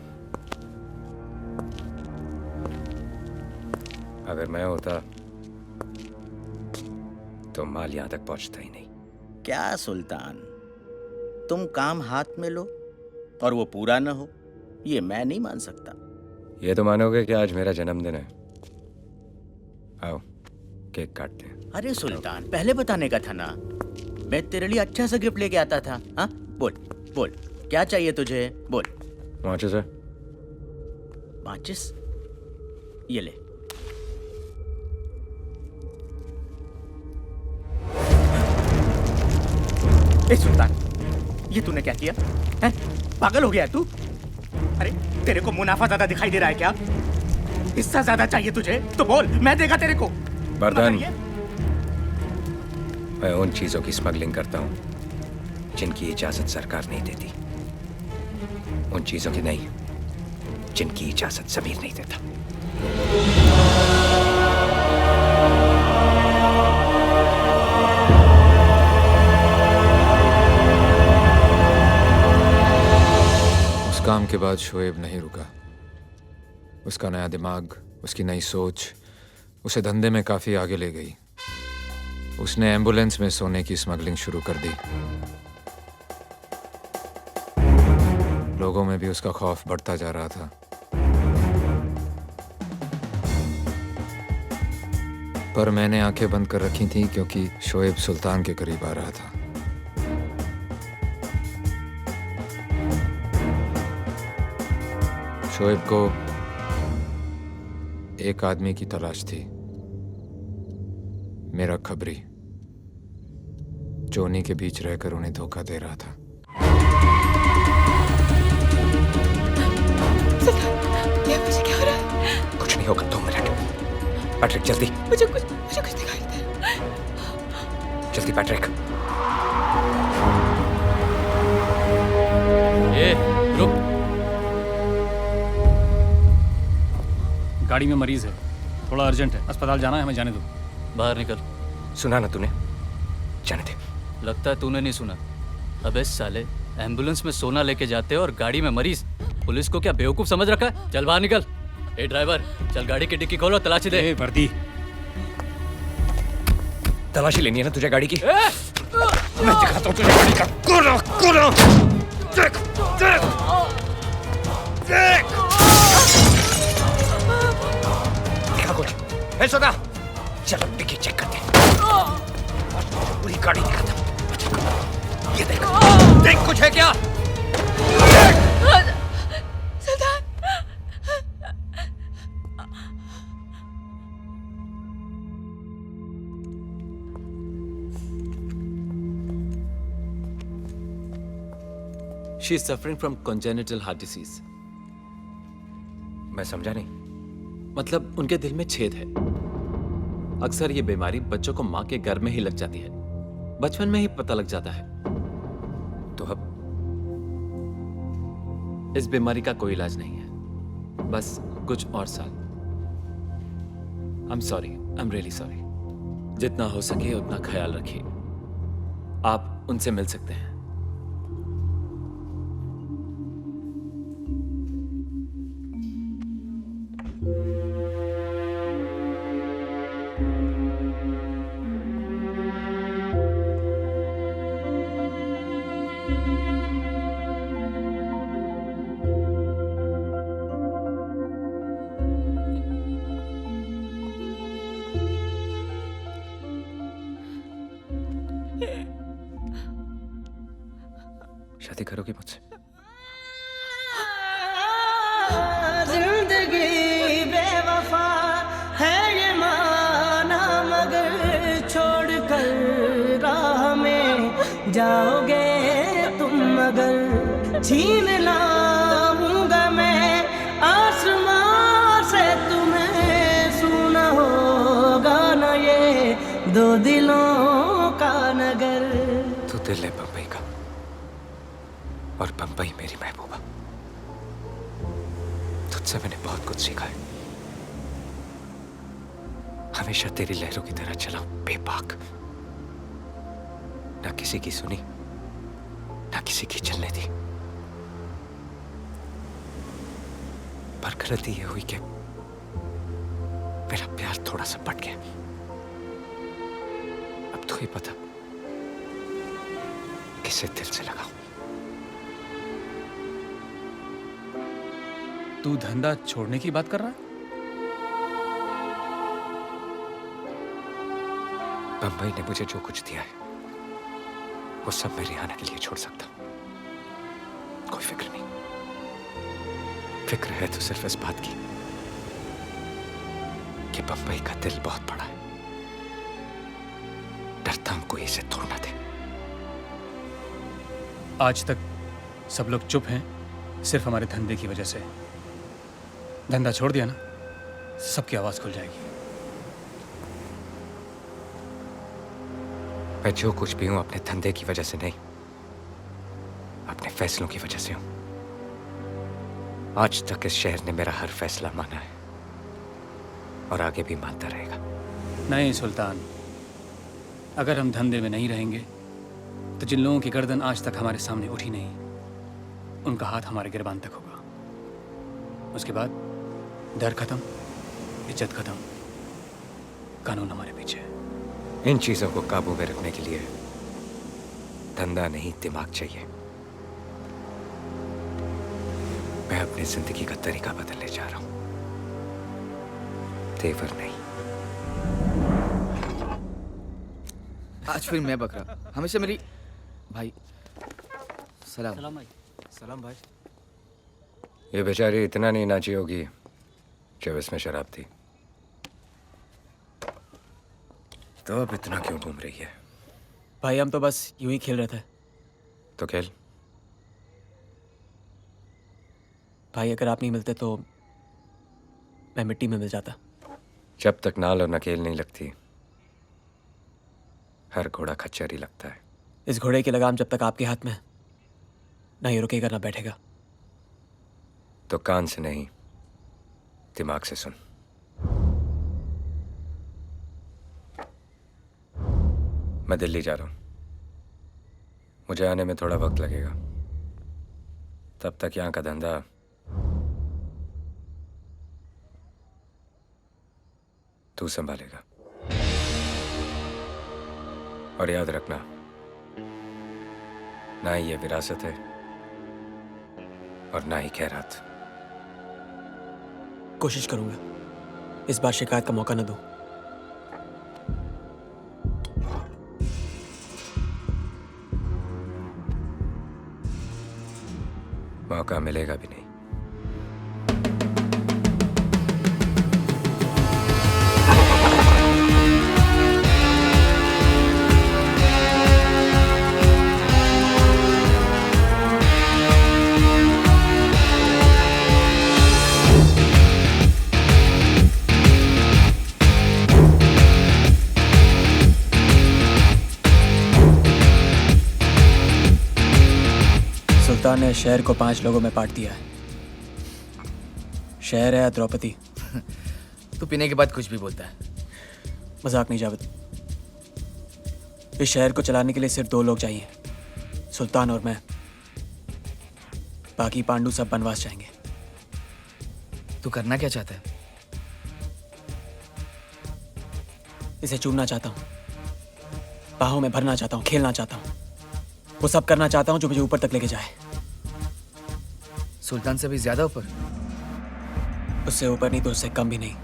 अगर मैं होता तो माल यहां तक पहुंचता ही नहीं। क्या सुल्तान, तुम काम हाथ में लो और वो पूरा न हो, ये मैं नहीं मान सकता। ये तो मानोगे कि आज मेरा जन्मदिन है। आओ केक काटते हैं। अरे सुल्तान, पहले बताने का था ना, मैं तेरे लिए अच्छा सा गिफ्ट लेके आता था। हाँ बोल बोल, क्या चाहिए तुझे, बोल। माचिस है? माचिस? ये ले। ए सुल्तान, ये तूने क्या किया है? पागल हो गया तू? अरे तेरे को मुनाफा ज्यादा दिखाई दे रहा है क्या? हिस्सा ज्यादा चाहिए तुझे तो बोल, मैं देगा तेरे को। वर्धन, मैं उन चीजों की स्मगलिंग करता हूं जिनकी इजाजत सरकार नहीं देती, उन चीजों की नहीं जिनकी इजाजत ज़मीर नहीं देता। उस काम के बाद शोएब नहीं रुका। उसका नया दिमाग, उसकी नई सोच उसे धंधे में काफी आगे ले गई। उसने एम्बुलेंस में सोने की स्मगलिंग शुरू कर दी। लोगों में भी उसका खौफ बढ़ता जा रहा था। पर मैंने आंखें बंद कर रखी थी क्योंकि शोएब सुल्तान के करीब आ रहा था। शोएब को एक आदमी की तलाश थी, मेरा खबरी। जो उन्हीं के बीच रहकर उन्हें धोखा दे रहा था। ये मुझे क्या हो रहा है? कुछ नहीं होगा, 2 मिनट। पैट्रिक जल्दी, मुझे कुछ दिखाई दे। जल्दी पैट्रिक। ए, रुक। गाड़ी में मरीज है, थोड़ा अर्जेंट है, अस्पताल जाना है, हमें जाने दो। बाहर निकल। सुना ना तूने? जाने दे। लगता है तूने नहीं सुना। अबे साले, एम्बुलेंस में सोना लेके जाते हो और गाड़ी में मरीज। पुलिस को क्या बेवकूफ समझ रखा है? चल बाहर निकल। ए ड्राइवर, चल गाड़ी की डिक्की खोलो, तलाशी दे। वर्दी। तलाशी लेनी है ना तुझे गाड़ी की? मैं दिखाता हूँ तुझे गाड़ी का। खोलो, खोलो। देख, देख, देख। दिखा कुछ। ए सोना, चलो डिक्की चेक करते हैं। पूरी गाड़ी दिखाता हूँ। ये देख, देख कुछ है क्या? She is suffering from congenital heart disease. मैं समझा नहीं। मतलब उनके दिल में छेद है। अक्सर ये बीमारी बच्चों को माँ के गर्भ में ही लग जाती है, बचपन में ही पता लग जाता है। तो अब इस बीमारी का कोई इलाज नहीं है, बस कुछ और साल। I'm sorry, I'm really sorry. जितना हो सके उतना ख्याल रखिए। आप उनसे मिल सकते हैं। शादी करोगी मुझसे? जिंदगी बेवफा है ये माना, मगर छोड़ कर राह में जाओगे तुम, मगर छीन लाऊंगा मैं आसमां से तुम्हें। सुना होगा ना ये दो दिलों का नगर। तू दिल है बम्बई का और बम्बई मेरी महबूबा। तुझसे मैंने बहुत कुछ सीखा है। हमेशा तेरी लहरों की तरह चला बेबाक, ना किसी की सुनी ना किसी की चलने दी। पर गलती ये हुई कि मेरा प्यार थोड़ा सा पट गया। अब तो ही पता किसे दिल से लगाऊं। तू धंधा छोड़ने की बात कर रहा है? बंबई ने मुझे जो कुछ दिया है वो सब मैं रिहाना के लिए छोड़ सकता हूं। कोई फिक्र नहीं। फिक्र है तो सिर्फ इस बात की कि बंबई का दिल बहुत बड़ा है। डरता हूं कोई इसे तोड़ ना दे। आज तक सब लोग चुप हैं सिर्फ हमारे धंधे की वजह से। धंधा छोड़ दिया ना, सबकी आवाज खुल जाएगी। मैं जो कुछ भी हूं अपने धंधे की वजह से नहीं, अपने फैसलों की वजह से हूं। आज तक इस शहर ने मेरा हर फैसला माना है और आगे भी मानता रहेगा। नहीं सुल्तान, अगर हम धंधे में नहीं रहेंगे तो जिन लोगों की गर्दन आज तक हमारे सामने उठी नहीं, उनका हाथ हमारे गिरबान तक होगा। उसके बाद डर खत्म, इज्जत खत्म, कानून हमारे पीछे। इन चीजों को काबू में रखने के लिए धंधा नहीं दिमाग चाहिए। मैं अपनी जिंदगी का तरीका बदलने जा रहा हूं, तेवर नहीं। आज फिर मैं बकरा। हमेशा मेरी भाई। सलाम। सलाम भाई। सलाम भाई। ये बेचारी इतना नहीं नाची होगी जब इसमें शराब थी, तो अब इतना क्यों घूम रही है? भाई हम तो बस यूं ही खेल रहे थे। तो खेल। भाई अगर आप नहीं मिलते तो मैं मिट्टी में मिल जाता। जब तक नाल और नकेल नहीं लगती हर घोड़ा खच्चर ही लगता है। इस घोड़े की लगाम जब तक आपके हाथ में है, ना ये रुकेगा ना बैठेगा। तो कान से नहीं दिमाग से सुन। मैं दिल्ली जा रहा हूं। मुझे आने में थोड़ा वक्त लगेगा। तब तक यहां का धंधा तू संभालेगा। और याद रखना, ना ही ये विरासत है और ना ही खैरात। कोशिश करूंगा इस बार शिकायत का मौका न दूं। मौका मिलेगा भी नहीं। सुल्तान ने शहर को 5 लोगों में बांट दिया है। शहर है या द्रौपदी? तू पीने के बाद कुछ भी बोलता है। मजाक नहीं जावेद। इस शहर को चलाने के लिए सिर्फ 2 लोग चाहिए, सुल्तान और मैं। बाकी पांडु सब बनवास जाएंगे। तू करना क्या चाहता है? इसे चूमना चाहता हूँ, बाहों में भरना चाहता हूँ, खेलना चाहता हूँ। वो सब करना चाहता हूँ जो मुझे ऊपर तक लेके जाए। सुल्तान से भी ज्यादा ऊपर? उससे ऊपर नहीं तो उससे कम भी नहीं।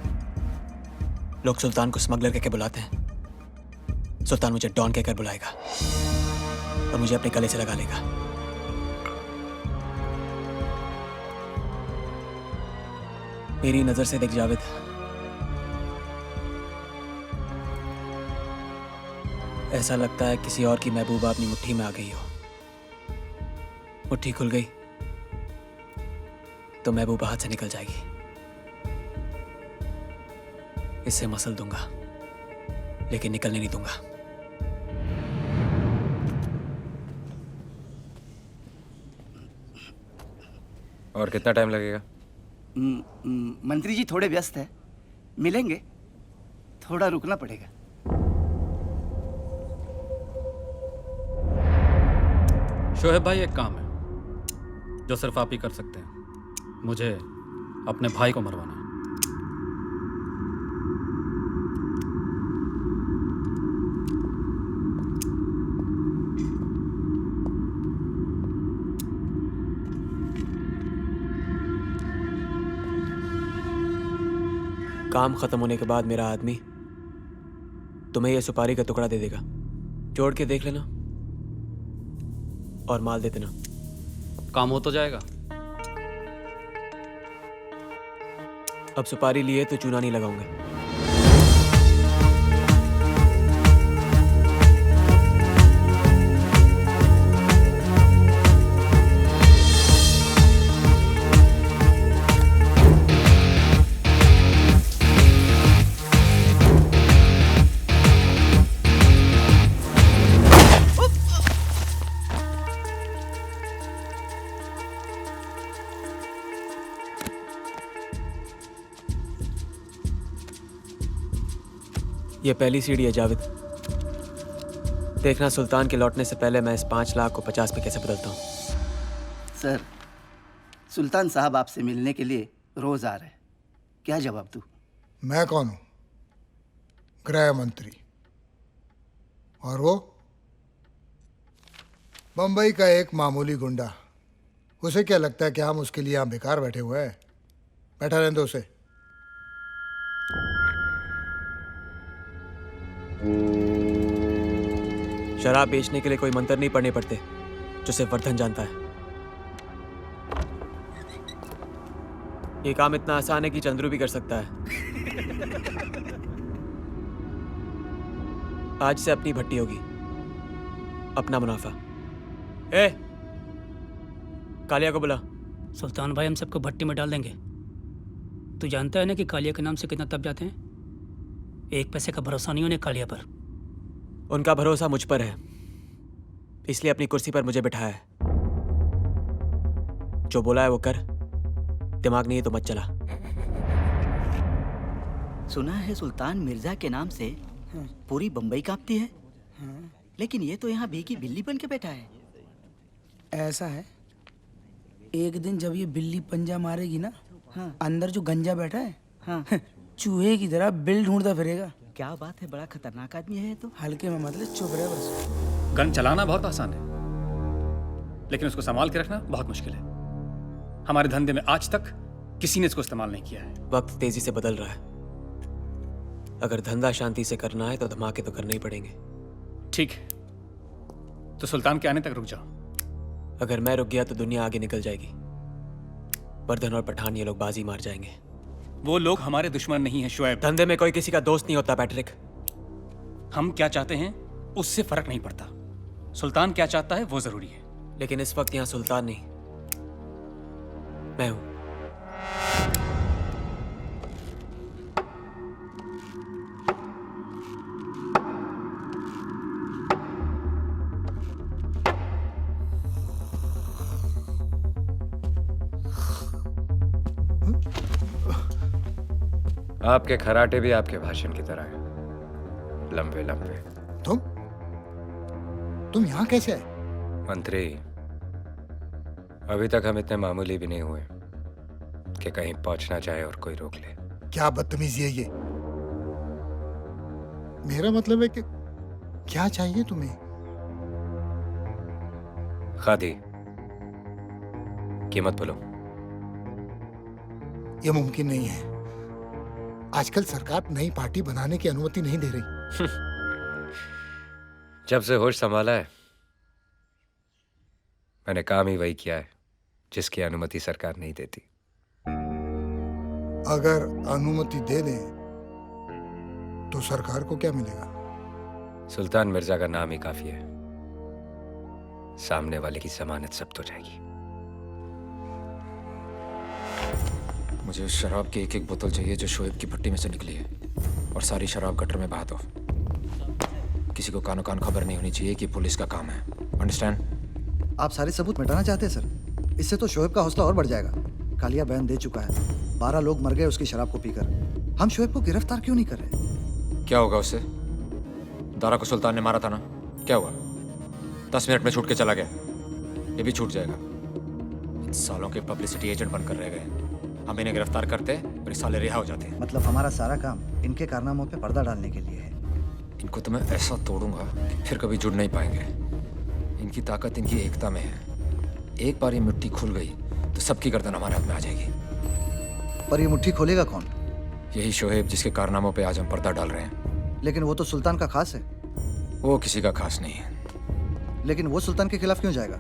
लोग सुल्तान को स्मगलर कहकर बुलाते हैं। सुल्तान मुझे डॉन कहकर बुलाएगा और मुझे अपने गले से लगा लेगा। मेरी नजर से देख जावेद, ऐसा लगता है किसी और की महबूबा अपनी मुट्ठी में आ गई हो। मुट्ठी खुल गई तो महबूबा हाथ से निकल जाएगी। इससे मसल दूंगा लेकिन निकलने नहीं दूंगा। और कितना टाइम लगेगा? मंत्री जी थोड़े व्यस्त हैं, मिलेंगे, थोड़ा रुकना पड़ेगा। शोहेब भाई, एक काम है जो सिर्फ आप ही कर सकते हैं। मुझे अपने भाई को मरवाना है। काम खत्म होने के बाद मेरा आदमी तुम्हें यह सुपारी का टुकड़ा दे देगा। जोड़ के देख लेना और माल दे देना। काम हो तो जाएगा। अब सुपारी लिए तो चूना नहीं लगाऊंगा। ये पहली सीढ़ी है जावेद। देखना सुल्तान के लौटने से पहले मैं इस 5 लाख को 50 पे कैसे बदलता हूँ। सर, सुल्तान साहब आपसे मिलने के लिए रोज आ रहे हैं। क्या जवाब दूं? मैं कौन हूं? गृह मंत्री। और वो बंबई का एक मामूली गुंडा। उसे क्या लगता है कि हम उसके लिए यहां बेकार बैठे हुए हैं? बैठा रहने दो उसे। शराब बेचने के लिए कोई मंत्र नहीं पढ़ने पड़ते जो सिर्फ वर्धन जानता है। ये काम इतना आसान है कि चंद्रू भी कर सकता है। आज से अपनी भट्टी होगी, अपना मुनाफा। ए, कालिया को बुला। सुल्तान भाई हम सबको भट्टी में डाल देंगे। तू जानता है ना कि कालिया के नाम से कितना तप जाते हैं। एक पैसे का भरोसा नहीं उन्हें कालिया पर। उनका भरोसा मुझ पर है, इसलिए अपनी कुर्सी पर मुझे बिठाया है। जो बोला है वो कर, दिमाग नहीं है तो मत चला। सुना है सुल्तान मिर्जा के नाम से पूरी बंबई कांपती है, लेकिन ये तो यहाँ भीगी बिल्ली बन के बैठा है। ऐसा है, एक दिन जब ये बिल्ली पंजा मारेगी ना, अंदर जो गंजा बैठा है चूहे की तरह बिल ढूंढता फिरेगा। क्या बात है, बड़ा खतरनाक आदमी है तो। हल्के में मतलब चुप रहे बस। गन चलाना बहुत आसान है, लेकिन उसको संभाल के रखना बहुत मुश्किल है। हमारे धंधे में आज तक किसी ने इसको इस्तेमाल नहीं किया है। वक्त तेजी से बदल रहा है। अगर धंधा शांति से करना है तो धमाके तो करने ही पड़ेंगे। ठीक है, तो सुल्तान के आने तक रुक जाओ। अगर मैं रुक गया तो दुनिया आगे निकल जाएगी। वर्धन और पठान ये लोग बाजी मार जाएंगे। वो लोग हमारे दुश्मन नहीं हैं शुएब। धंधे में कोई किसी का दोस्त नहीं होता पैट्रिक। हम क्या चाहते हैं उससे फर्क नहीं पड़ता। सुल्तान क्या चाहता है वो जरूरी है। लेकिन इस वक्त यहाँ सुल्तान नहीं, मैं हूं। आपके खराटे भी आपके भाषण की तरह हैं, लंबे लंबे। तुम यहाँ कैसे आए? मंत्री, अभी तक हम इतने मामूली भी नहीं हुए कि कहीं पहुंचना चाहे और कोई रोक ले। क्या बदतमीजी है ये? मेरा मतलब है कि क्या चाहिए तुम्हें? खादी, कीमत बोलो। ये मुमकिन नहीं है। आजकल सरकार नई पार्टी बनाने की अनुमति नहीं दे रही। जब से होश संभाला है मैंने काम ही वही किया है जिसकी अनुमति सरकार नहीं देती। अगर अनुमति दे दें तो सरकार को क्या मिलेगा? सुल्तान मिर्जा का नाम ही काफी है। सामने वाले की जमानत जब्त हो जाएगी। मुझे उस शराब की एक एक बोतल चाहिए जो शोएब की भट्टी में से निकली है, और सारी शराब गटर में बहा दो। किसी को कानो कान खबर नहीं होनी चाहिए कि पुलिस का काम है। अंडरस्टैंड? आप सारे सबूत मिटाना चाहते हैं सर? इससे तो शोएब का हौसला और बढ़ जाएगा। कालिया बयान दे चुका है, 12 लोग मर गए उसकी शराब को पीकर। हम शोएब को गिरफ्तार क्यों नहीं कर रहे? क्या होगा उससे? दारा को सुल्तान ने मारा था ना, क्या हुआ? 10 मिनट में छूट के चला गया, ये भी छूट जाएगा। इन सालों के पब्लिसिटी एजेंट बनकर रह गए। हम इन्हें गिरफ्तार करते और इस साले रिहा हो जाते हैं। मतलब हमारा सारा काम इनके कारनामों पे पर्दा डालने के लिए है। इनको तो मैं ऐसा तोड़ूंगा कि फिर कभी जुड़ नहीं पाएंगे। इनकी ताकत इनकी एकता में है। एक बार ये मिट्टी खुल गई तो सबकी गर्दन हमारे हाथ में आ जाएगी। पर ये मुट्ठी खोलेगा कौन? यही शोएब जिसके कारनामों पे आज हम पर्दा डाल रहे हैं। लेकिन वो तो सुल्तान का खास है। वो किसी का खास नहीं है। लेकिन वो सुल्तान के खिलाफ क्यों जाएगा?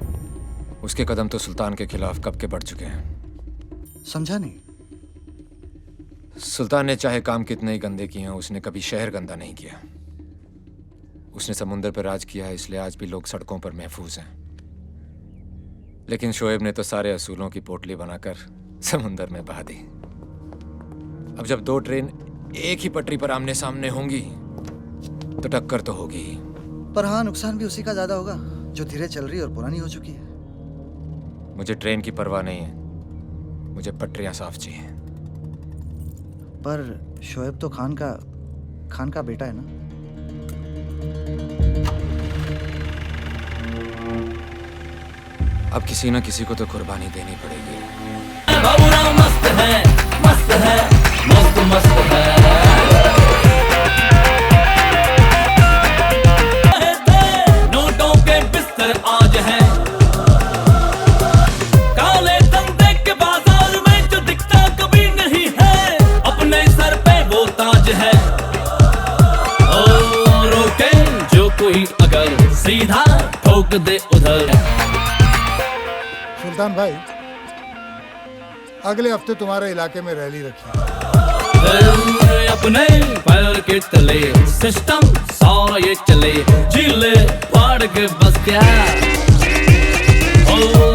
उसके कदम तो सुल्तान के खिलाफ कब के बढ़ चुके हैं। समझा नहीं। सुल्तान ने चाहे काम कितने ही गंदे किए हैं, उसने कभी शहर गंदा नहीं किया। उसने समुंदर पर राज किया है, इसलिए आज भी लोग सड़कों पर महफूज हैं। लेकिन शोएब ने तो सारे असूलों की पोटली बनाकर समुंदर में बहा दी। अब जब 2 ट्रेन एक ही पटरी पर आमने सामने होंगी तो टक्कर तो होगी ही। पर हाँ, नुकसान भी उसी का ज्यादा होगा जो धीरे चल रही और पुरानी हो चुकी है। मुझे ट्रेन की परवाह नहीं है, मुझे पटरियां साफ चाहिए। पर शोएब तो खान का बेटा है ना? अब किसी न किसी को तो कुर्बानी देनी पड़ेगी। मस्त है, मस्त है, मस्त मस्त है। नोटों के बिस्तर आज हैं, काले धंधे के बाजार में जो दिखता कभी नहीं है, अपने सर पे वो ताज है। ओ रोके जो कोई अगर सीधा ठोक दे उधर। सुल्तान भाई, अगले हफ्ते तुम्हारे इलाके में रैली रखी है। अपने पैर के तले सिस्टम सारा ये चले, जिले फाड़ के बस क्या,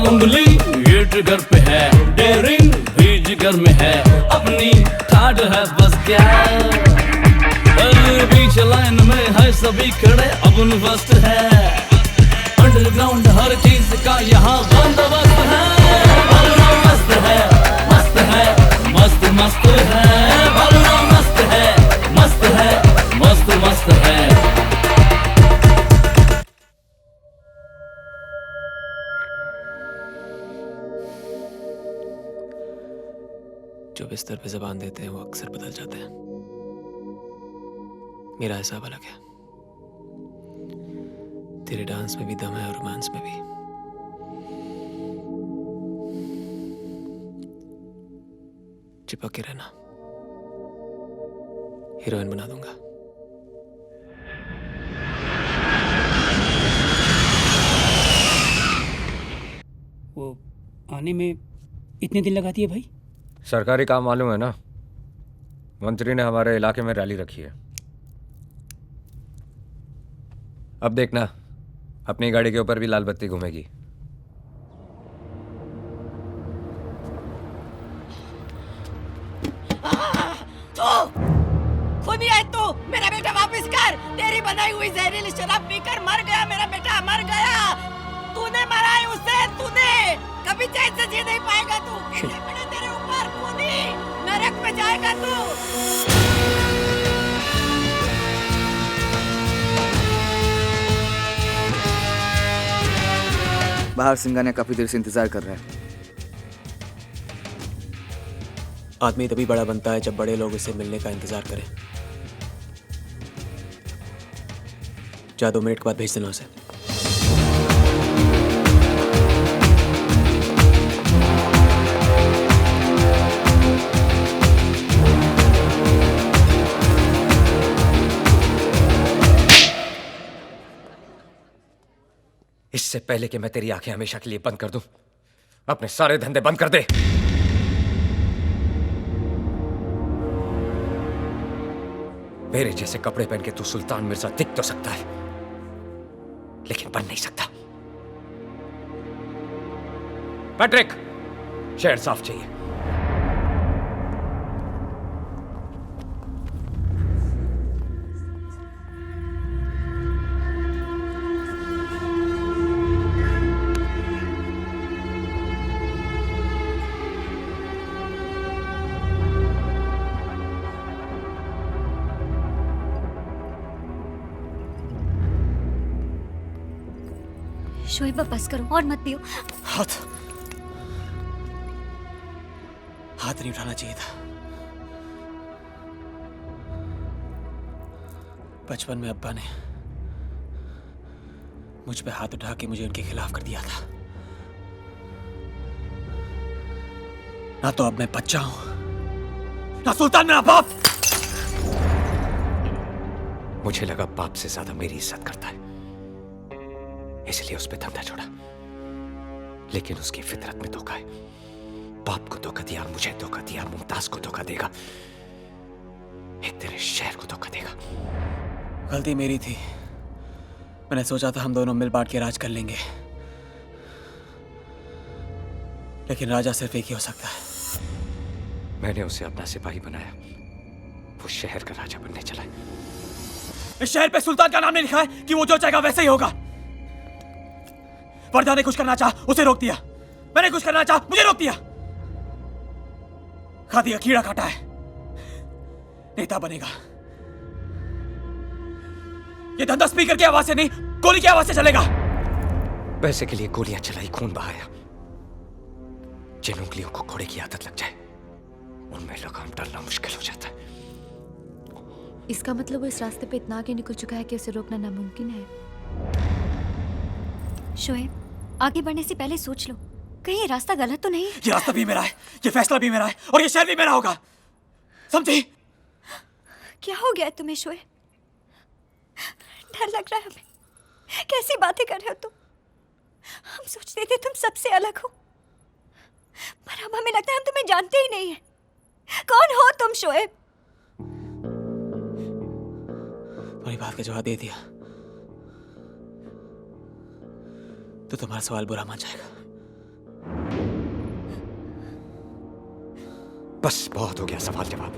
उंगली ये ट्रिगर पे है, डेयरिंग भी जिगर में है, अपनी ठाड है बस क्या, बीच लाइन में है सभी खड़े, अपन फर्स्ट है, अंडरग्राउंड हर चीज का यहाँ बंदोबस्त है, मस्त है, मस्त है, मस्त मस्त है, मस्त है, मस्त है, मस्त मस्त है। जो बिस्तर पे जबान देते हैं वो अक्सर बदल जाते हैं। मेरा हिसाब अलग है। तेरे डांस में भी दम है और रोमांस में भी। चिपक के रहना, हीरोइन बना दूंगा। वो आने में इतने दिन लगाती है भाई? सरकारी काम मालूम है ना, मंत्री ने हमारे इलाके में रैली रखी है। अब देखना अपनी गाड़ी के ऊपर भी लाल बत्ती घूमेगी। खुद ही है तू, मेरा बेटा वापस कर, तेरी बनाई हुई जहरीली शराब पीकर मर गया मेरा बेटा, मर गया। तूने मारा है उसे, तूने कभी चैन से जी नहीं पाएगा तू। पड़े तेरे ऊपर, खूनी नरक में जाएगा तू। बाहर सिंगानिया काफी देर से इंतजार कर रहा है। आदमी तभी बड़ा बनता है जब बड़े लोग उससे मिलने का इंतजार करें। जा 2 मिनट के बाद भेज देना उसे। इससे पहले कि मैं तेरी आंखें हमेशा के लिए बंद कर दूं, अपने सारे धंधे बंद कर दे। मेरे जैसे कपड़े पहन के तू सुल्तान मिर्जा दिख तो सकता है, लेकिन बन नहीं सकता। पैट्रिक, शहर साफ चाहिए। शोएब बस करो और मत पियो। हाथ नहीं उठाना चाहिए था। बचपन में अब्बा ने मुझ पे हाथ उठा के मुझे उनके खिलाफ कर दिया था। ना तो अब मैं बच्चा हूं, ना सुल्तान मेरा बाप। मुझे लगा बाप से ज्यादा मेरी इज्जत करता है, इसलिए उस पे धंधा छोड़ा। लेकिन उसकी फितरत में धोखा है। बाप को धोखा दिया, मुझे धोखा दिया, मुमताज को धोखा देगा, एक तेरे शहर को धोखा देगा। गलती मेरी थी। मैंने सोचा था हम दोनों मिल बांट के राज कर लेंगे, लेकिन राजा सिर्फ एक ही हो सकता है। मैंने उसे अपना सिपाही बनाया, वो शहर का राजा बनने चला। इस शहर पे सुल्तान का नाम नहीं लिखा है कि वो जो चाहेगा वैसे ही होगा। वर्दा ने कुछ करना चाहा, उसे रोक दिया। मैंने कुछ करना चाहा, मुझे रोक दिया। खा दिया, कीड़ा काटा है। नेता बनेगा। ये धंधा स्पीकर की आवाज से नहीं, गोली की आवाज से चलेगा। पैसे के लिए गोलियां चलाई, खून बहाया। जिन उंगलियों को घोड़े की आदत लग जाए, उनमें लगाम डालना मुश्किल हो जाता है। इसका मतलब वो इस रास्ते पे इतना आगे निकल चुका है कि उसे रोकना नामुमकिन है। शोएब, आगे बढ़ने से पहले सोच लो, कहीं ये रास्ता गलत तो नहीं? ये रास्ता भी मेरा है, ये फैसला भी मेरा है, और ये शहर भी मेरा होगा। समझी? क्या हो गया तुम्हें शोएब? डर लग रहा है हमें। कैसी बातें कर रहे हो तुम? हम सोचते थे तुम सबसे अलग हो, पर अब हमें लगता है हम तुम्हें जानते ही नहीं है। कौन हो तुम शोएब? बात का जवाब दे दिया तो तुम्हारा सवाल बुरा मान जाएगा। बस बहुत हो गया सवाल जवाब।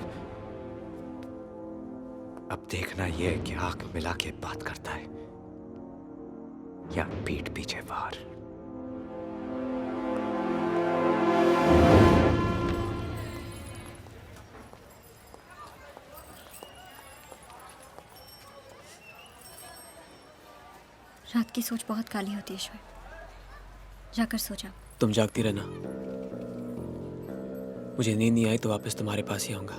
अब देखना यह है कि आंख मिला के बात करता है या पीठ पीछे वार। रात की सोच बहुत काली होती है शोएब, जाकर सो जाओ। तुम जागती रहना, मुझे नींद नहीं आई तो वापस तुम्हारे पास ही आऊंगा।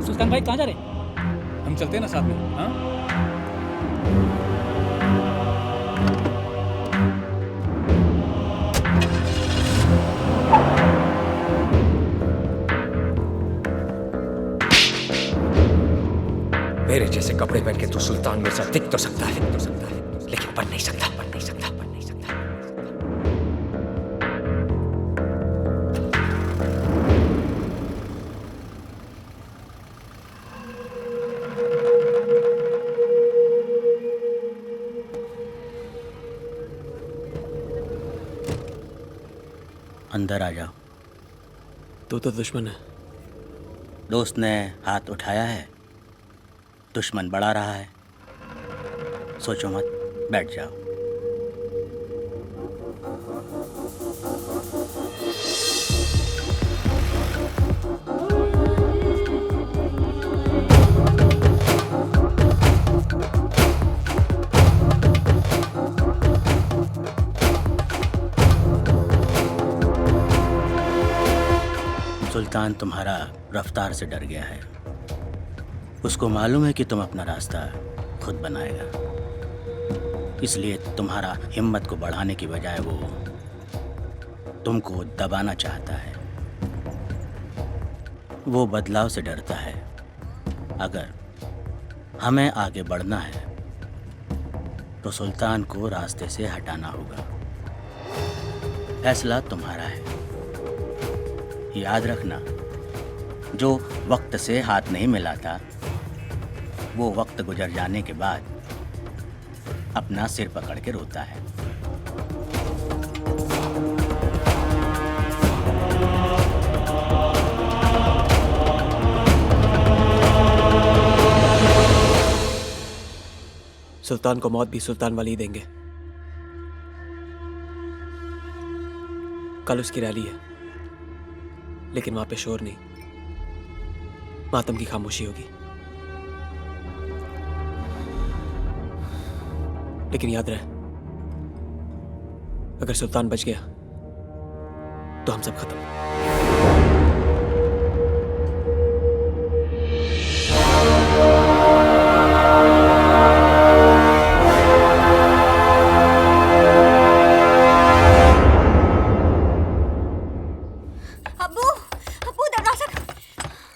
सुल्तान भाई कहाँ जा रहे? हम चलते हैं ना साथ में, हाँ? मेरे जैसे कपड़े पहन के तू सुल्तान मिर्जा दिख तो सकता है, लेकिन बन नहीं सकता। अंदर आ जाओ। तू तो दुश्मन है। दोस्त ने हाथ उठाया है, दुश्मन बढ़ा रहा है। सोचो मत, बैठ जाओ। सुल्तान तुम्हारा रफ्तार से डर गया है। उसको मालूम है कि तुम अपना रास्ता खुद बनाएगा, इसलिए तुम्हारा हिम्मत को बढ़ाने की बजाय वो तुमको दबाना चाहता है। वो बदलाव से डरता है। अगर हमें आगे बढ़ना है तो सुल्तान को रास्ते से हटाना होगा। फैसला तुम्हारा है। याद रखना, जो वक्त से हाथ नहीं मिलाता वो वक्त गुजर जाने के बाद अपना सिर पकड़ के रोता है। सुल्तान को मौत भी सुल्तान वाली ही देंगे। कल उसकी रैली है, लेकिन वहां पे शोर नहीं, मातम की खामोशी होगी। लेकिन याद रहे, अगर सुल्तान बच गया तो हम सब खत्म।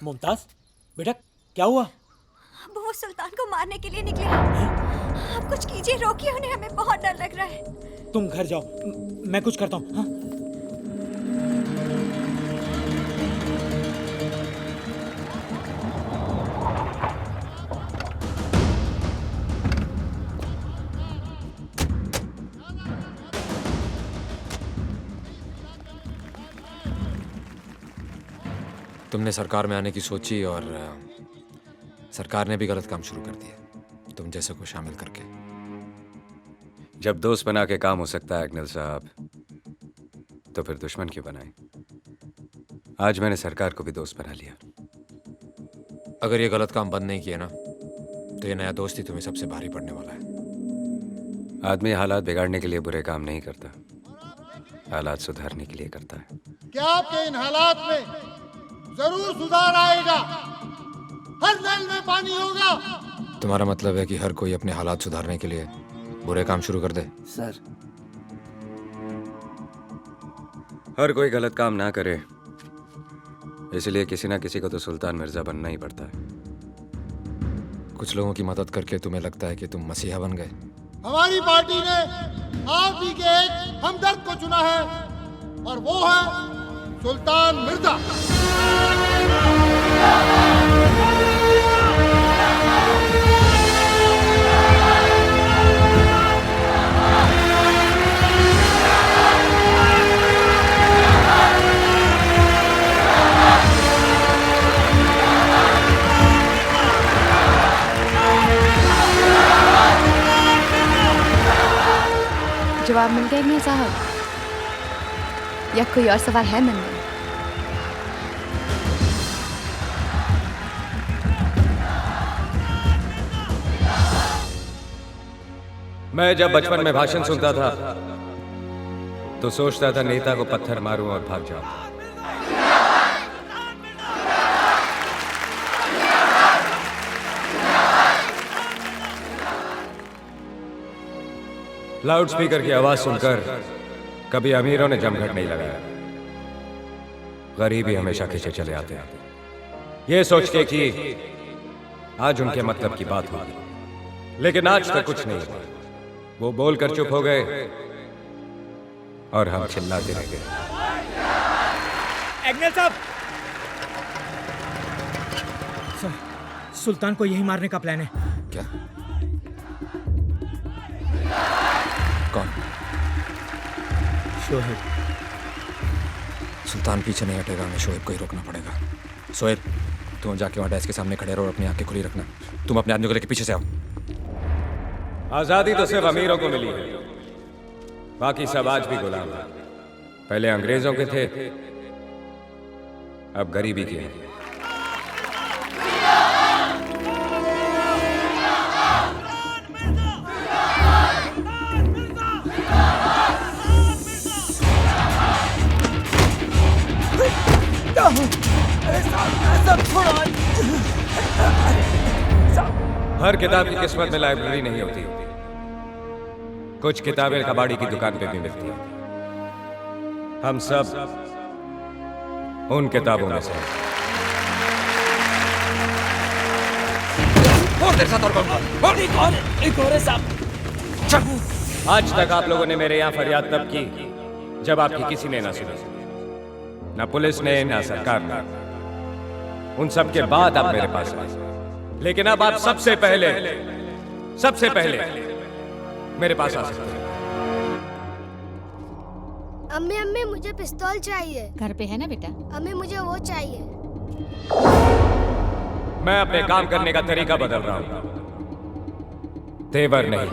मुमताज, बेटा क्या हुआ? अब वो सुल्तान को मारने के लिए निकले हैं। आप कुछ कीजिए, रोकिए उन्हें, हमें बहुत डर लग रहा है। तुम घर जाओ, मैं कुछ करता हूँ। हाँ? तुमने सरकार में आने की सोची और सरकार ने भी गलत काम शुरू कर दिया, तुम जैसे को शामिल करके। जब दोस्त बना के काम हो सकता है अकनल साहब, तो फिर दुश्मन क्यों बनाए? आज मैंने सरकार को भी दोस्त बना लिया। अगर ये गलत काम बंद नहीं किए ना, तो ये नया दोस्त ही तुम्हें सबसे भारी पड़ने वाला है। आदमी हालात बिगाड़ने के लिए बुरे काम नहीं करता, हालात सुधारने के लिए करता है। क्या आपके इन हालात में जरूर सुधार आएगा? हर नल में पानी होगा। तुम्हारा मतलब है कि हर कोई अपने हालात सुधारने के लिए बुरे काम शुरू कर दे? सर, हर कोई गलत काम ना करे, इसलिए किसी ना किसी को तो सुल्तान मिर्जा बनना ही पड़ता है। कुछ लोगों की मदद करके तुम्हें लगता है कि तुम मसीहा बन गए। हमारी पार्टी ने आप ही के एक हमदर्द को चुना है और वो है सुल्तान मिर्जा। जवाब मिल गया नहीं साहब, या कोई और सवाल है मन में? मैं जब बचपन में भाषण सुनता था तो सोचता था नेता को पत्थर मारूं और भाग जाऊं। लाउड स्पीकर की आवाज सुनकर कभी अमीरों ने जमघट नहीं लगाया, गरीब ही हमेशा खींचे चले आते हैं, ये सोच के कि आज उनके मतलब की बात होगी। लेकिन आज तक कुछ नहीं हुआ। वो बोलकर चुप हो गए और हम चिल्लाते रह गए। एग्नेल साहब, सर, सुल्तान को यही मारने का प्लान है। क्या? कौन? शोहेब। सुल्तान पीछे नहीं हटेगा, हमें शोएब को ही रोकना पड़ेगा। शोएब, तुम जाके वहां डेस्क के सामने खड़े रहो और अपनी आंखें खुली रखना। तुम अपने आदमियों को लेकर पीछे से आओ। आजादी तो सिर्फ अमीरों को मिली है, बाकी सब आज भी गुलाम हैं। पहले अंग्रेजों के थे, अब गरीबी के हैं। हर किताब की किस्मत में लाइब्रेरी नहीं होती, कुछ किताबें कबाड़ी की दुकान पे भी मिलती हैं। हम सब उन किताबों में से हैं। आज तक आप लोगों ने मेरे यहाँ फरियाद तब की जब आपकी किसी ने ना सुनी, ना पुलिस ने ना सरकार ने। उन सब के बाद आप मेरे पास आए, लेकिन अब आप सबसे पहले मेरे पास आ सकते हैं। अम्मी अम्मी मुझे पिस्तौल चाहिए। घर पे है ना बेटा? अम्मी मुझे वो चाहिए। मैं अपने काम करने का तरीका बदल रहा हूं, तेवर नहीं।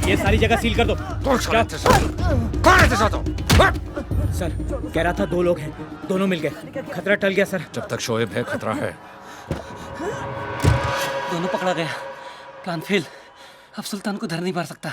ये सारी जगह सील कर दो। सर, कह रहा था 2 लोग हैं, दोनों मिल गए, खतरा टल गया सर। जब तक शोएब है खतरा है। दोनों पकड़ा गया, प्लान फेल। अब सुल्तान को धर नहीं मार सकता।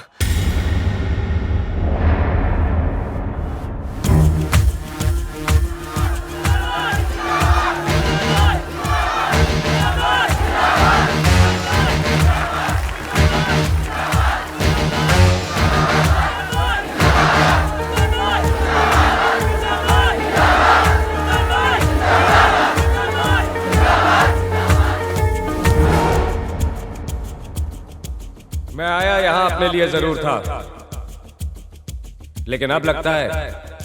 मैं आया यहाँ अपने लिए जरूर था, लेकिन अब लगता है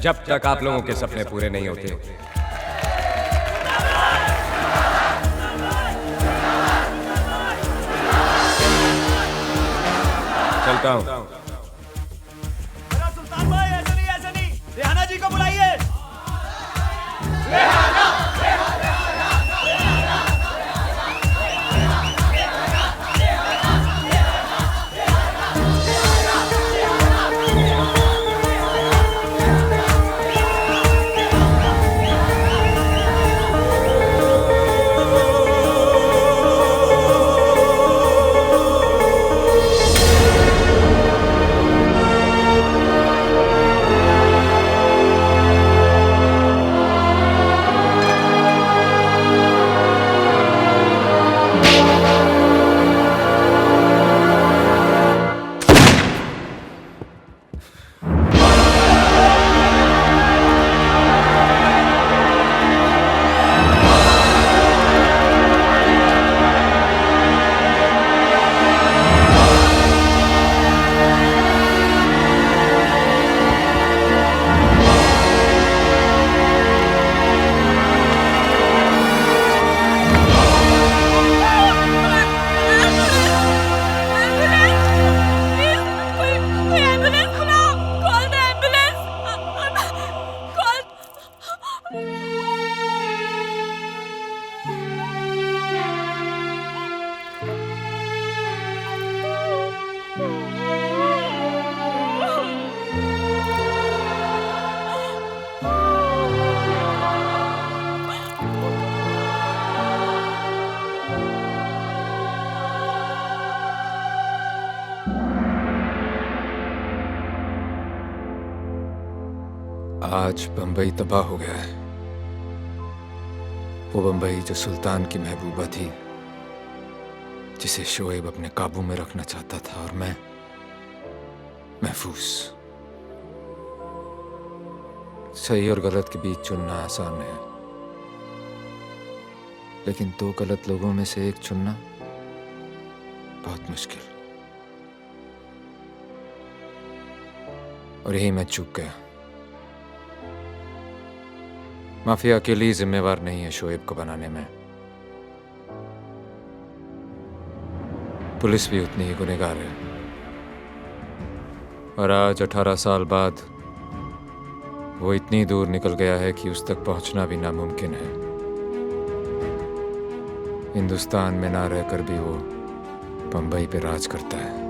जब तक आप लोगों के सपने पूरे नहीं होते चलता हूँ। सुल्तान भाई, ऐसे नहीं, रेहाना जी को बुलाइए। आज बंबई तबाह हो गया है। वो बंबई जो सुल्तान की महबूबा थी, जिसे शोएब अपने काबू में रखना चाहता था, और मैं महफूज। सही और गलत के बीच चुनना आसान है, लेकिन दो गलत लोगों में से एक चुनना बहुत मुश्किल। और यही मैं चूक गया। माफिया अकेली ही जिम्मेवार नहीं है शोएब को बनाने में, पुलिस भी उतनी ही गुनहगार है। और आज 18 साल बाद वो इतनी दूर निकल गया है कि उस तक पहुंचना भी नामुमकिन है। हिंदुस्तान में ना रहकर भी वो बंबई पे राज करता है।